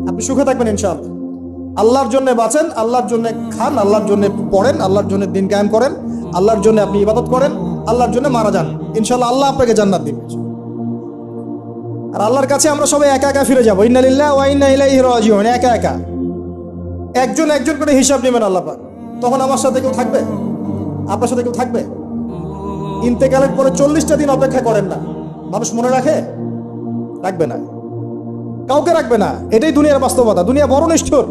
Speaker 1: আপনি সুখে থাকবেন ইনশাআল্লাহ। আল্লাহর জন্য বাঁচেন, আল্লাহর জন্য খান, আল্লাহর জন্য পড়েন, আল্লাহর জন্য দিন কায়েম করেন, আল্লাহর জন্য আপনি ইবাদত করেন, আল্লাহর জন্য মারা যান, ইনশাআল্লাহ আল্লাহ আপনাকে জান্নাত দিবেন। আর আল্লাহর কাছে আমরা সবাই একা একা ফিরে যাবো। ইন্না লিল্লাহি ওয়া ইন্না ইলাইহি রাজিউন। একা একা একজন একজন করে হিসাব নেবেন আল্লাহ পাক। তখন আমার সাথে কেউ থাকবে? আপনার সাথে কেউ থাকবে? ইন্তেকালের পরে 40টা দিন অপেক্ষা করেন না, মানুষ মনে রাখে? রাখবে না, কাউকে রাখবে না। এটাই দুনিয়ার বাস্তবতা। দুনিয়া বড় নিষ্ঠুর।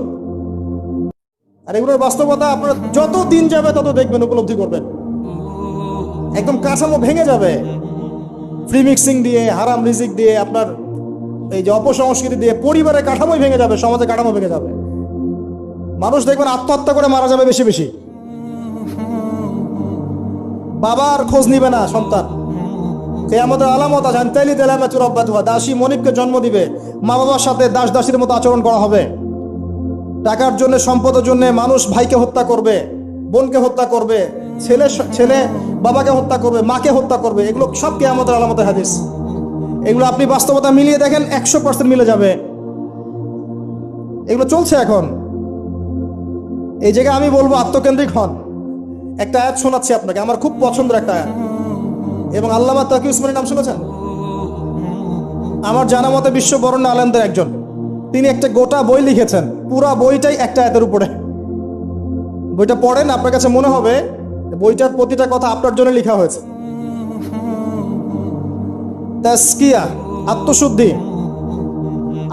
Speaker 1: আর এগুলোর বাস্তবতা আপনারা যত দিন যাবে তত দেখবেন, উপলব্ধি করবেন। একদম কাঠামো ভেঙে যাবে, ফ্রি মিক্সিং দিয়ে, হারাম রিজিক দিয়ে, আপনার এই যে অপসংস্কৃতি দিয়ে পরিবারের কাঠামোই ভেঙে যাবে, সমাজের কাঠামো ভেঙে যাবে। মানুষ দেখবেন আত্মহত্যা করে মারা যাবে বেশি বেশি। বাবার খোঁজ নিবে না সন্তান। কিয়ামতের আলামত আছে, আনতাইলি দালামাতু রাব্বাতুহা। দাসী মনিবকে জন্ম দিবে, মা বাবার সাথে দাস দাসীর মতো আচরণ করা হবে। টাকার জন্য, সম্পদের জন্য মানুষ ভাইকে হত্যা করবে, বোনকে হত্যা করবে, ছেলে বাবাকে হত্যা করবে, মাকে হত্যা করবে। এগুলো সব কিয়ামতের আলামতের হাদিস। এগুলো আপনি বাস্তবতা মিলিয়ে দেখেন, 100% মিলে যাবে। এগুলো চলছে এখন। এই জায়গায় আমি বলবো আত্মকেন্দ্রিক হন। একটা আয়াত শোনাচ্ছি আপনাকে, আমার খুব পছন্দের একটা আয়াত। এবং আল্লামা তাকি উসমানীর নাম শুনেছেন? আমার জানা মতে বিশ্ব বরেণ্য আলেমদের একজন। তিনি একটা গোটা বই লিখেছেন, পুরা বইটাই একটা আয়াতের উপরে। বইটা পড়েন, আপনার কাছে মনে হবে বইটার প্রতিটা কথা আপনার জন্য লেখা হয়েছে। তাসকিয়া, আত্মশুদ্ধি,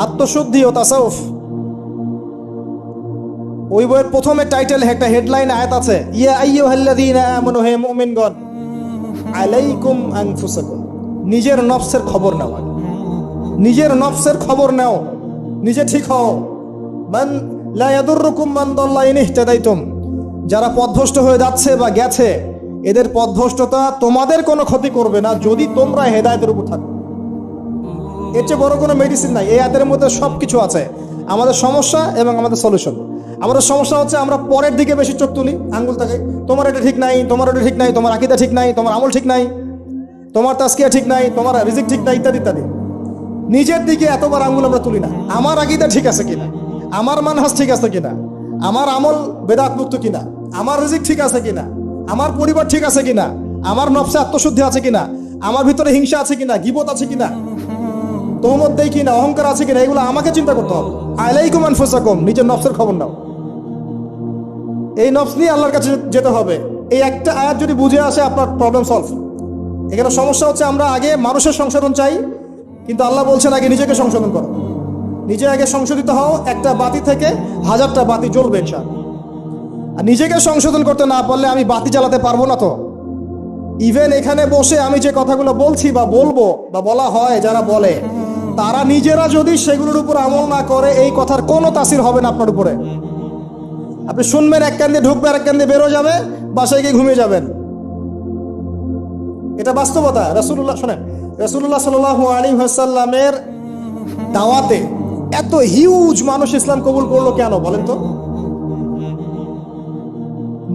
Speaker 1: আত্মশুদ্ধি ও তাসাউফ। ওই বইয়ের প্রথমে টাইটেল, একটা হেডলাইন আয়াত আছে, ইয়া আইয়ুহাল্লাযীনা আমানু, হে মুমিনগণ, আলাইকুম আনফুসাকুম। নিজের নফসের খবর নাও, নিজের নফসের খবর নাও, নিজে ঠিক হও। মান লা ইয়াদুররুকুম মান দাল্লা ইন ইহতাদাইতুম। যারা পথভ্রষ্ট হয়ে যাচ্ছে বা গেছে, এদের পথভ্রষ্টতা তোমাদের কোনো ক্ষতি করবে না যদি তোমরা হেদায়েতের উপর থাকো। এর চেয়ে বড় কোনো মেডিসিন নাই। এই আয়াতের মধ্যে সব কিছু আছে, আমাদের সমস্যা এবং আমাদের সলিউশন। আমাদের সমস্যা হচ্ছে আমরা পরের দিকে বেশি চোখ তুলি, আঙ্গুল তাকাই, তোমার এটা ঠিক নাই, তোমার এটা ঠিক নাই, তোমার আকীদা ঠিক নাই, তোমার আমল ঠিক নাই, তোমার তাসকিয়া ঠিক নাই, তোমার রিজিক ঠিক নাই, ইত্যাদি ইত্যাদি। নিজের দিকে এতবার আঙ্গুল আমরা তুলি না। আমার আকীদা ঠিক আছে কিনা, আমার মানহাজ ঠিক আছে কিনা, আমার আমল বেদাত মুক্ত কিনা, আমার রিজিক ঠিক আছে কিনা, আমার পরিবার ঠিক আছে কিনা, আমার নফসে আত্মশুদ্ধি আছে কিনা, আমার ভিতরে হিংসা আছে কিনা, গীবত আছে কিনা, তোহমত দেই কিনা, অহংকার আছে কিনা, এগুলো আমাকে চিন্তা করতে হবে। আলাইকুম আনফুসাকুম, নিজের নফসের খবর নাও। এই নফস নিয়ে আল্লাহর কাছে যেতে হবে। এই একটা আয়াত যদি বুঝে আসে, আপনার প্রবলেম সলভ। এখানে সমস্যা হচ্ছে আমরা আগে মানুষের সংশোধন চাই, কিন্তু আল্লাহ বলছেন আগে নিজেকে সংশোধন করো। নিজে আগে সংশোধিত হও, একটা বাতি থেকে 1000টা বাতি জ্বলবে ইনশাআল্লাহ। আর নিজেকে সংশোধন করতে না পারলে আমি বাতি জ্বালাতে পারবো না। তো ইভেন এখানে বসে আমি যে কথাগুলো বলছি বা বলবো বা বলা হয়, যারা বলে, তারা নিজেরা যদি সেগুলোর উপর আমল না করে, এই কথার কোনো তাসির হবে না আপনার উপরে। আপনি শুনবেন, এক কান দিয়ে ঢুকবে, আর এক কান দিয়ে বেরো যাবে, বাসায় গিয়ে ঘুমিয়ে যাবেন। এটা বাস্তবতা। রাসূলুল্লাহ, শোনেন, রাসূলুল্লাহ সাল্লাল্লাহু আলাইহি ওয়াসাল্লামের দাওয়াতে এত হিউজ মানুষ ইসলাম কবুল করলো কেন বলেন তো?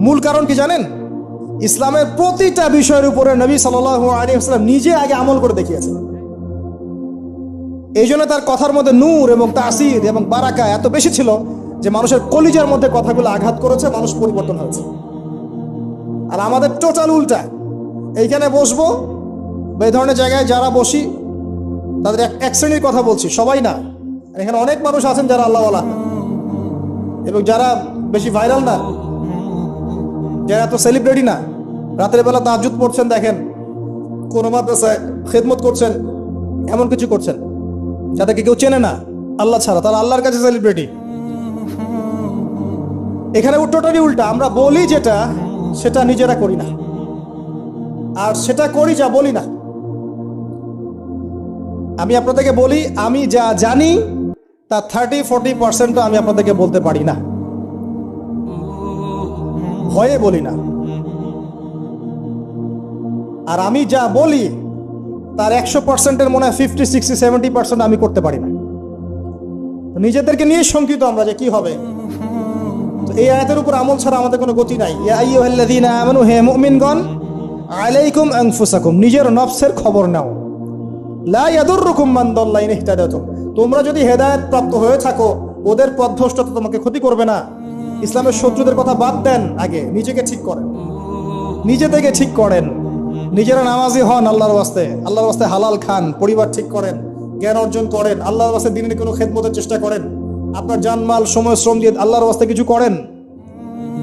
Speaker 1: মূল কারণ কি জানেন? ইসলামের প্রতিটা বিষয়ের উপরে নবী সাল্লাল্লাহু আলাইহি ওয়াসাল্লাম নিজে আগে আমল করে দেখিয়েছেন। এই জন্য তার কথার মধ্যে নূর এবং তাসির এবং বারাকা এত বেশি ছিল যে মানুষের কলিজার মধ্যে কথাগুলো আঘাত করেছে, মানুষ পরিবর্তন হয়েছে। আর আমাদের টোটাল উল্টা। এইখানে বসবো, এই ধরনের জায়গায় যারা বসি তাদের এক শ্রেণীর কথা বলছি, সবাই না। এখানে অনেক মানুষ আছেন যারা আল্লাহওয়ালা এবং যারা বেশি ভাইরাল না, যারা এত সেলিব্রিটি না। রাতের বেলা তাহাজ্জুদ পড়ছেন, দেখেন কোনো মাদ্রাসায় খেদমত করছেন, এমন কিছু করছেন যাদেরকে কেউ চেনে না আল্লাহ ছাড়া, তারা আল্লাহর কাছে সেলিব্রিটি। এখানে টোটালি উল্টা, আমরা বলি যেটা সেটা নিজেরা করি না, আর সেটা করি যা বলি না। আমি আপনাদেরকে বলি, আমি যা জানি তা 30-40% আমি আপনাদেরকে বলতে পারি না, ভয়ে বলি না। আর আমি যা বলি তার 100%-এর মনে হয় 50-60-70% আমি করতে পারি না। নিজেদেরকে নিয়ে শঙ্কিত আমরা যে কি হবে। তো এই আয়াতের উপর আমল ছাড়া আমাদের কোনো গতি নাই। ইয়া আইয়ুহাল্লাযীনা আমানু, হে মুমিনগণ, আলাইকুম আনফুসাকুম, নিজের নফসের খবর নাও। লা ইয়াদুররুকুম মান দাল্লা ইন ইহতাদাতুম, তোমরা যদি হেদায়েত প্রাপ্ত হয়ে থাকো, ওদের পথভ্রষ্টতা তোমাকে ক্ষতি করবে না। ইসলামের শত্রুদের কথা বাদ দেন, আগে নিজেকে ঠিক করেন, নিজে থেকে ঠিক করেন। নিজেরা নামাজি হন আল্লাহর ওয়াস্তে, আল্লাহর ওয়াস্তে হালাল খান, পরিবার ঠিক করেন, জ্ঞান অর্জন করেন, আল্লাহর ওয়াস্তে দিনের কোনো খেদমতের চেষ্টা করেন, আপনার জানমাল সময় শ্রম দিয়ে আল্লাহর ওয়াস্তে কিছু করেন,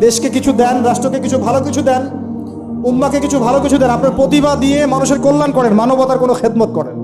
Speaker 1: দেশকে কিছু দেন, রাষ্ট্রকে কিছু ভালো কিছু দেন, উম্মাকে কিছু ভালো কিছু দেন, আপনার প্রতিভা দিয়ে মানুষের কল্যাণ করেন, মানবতার কোনো খেদমত করেন।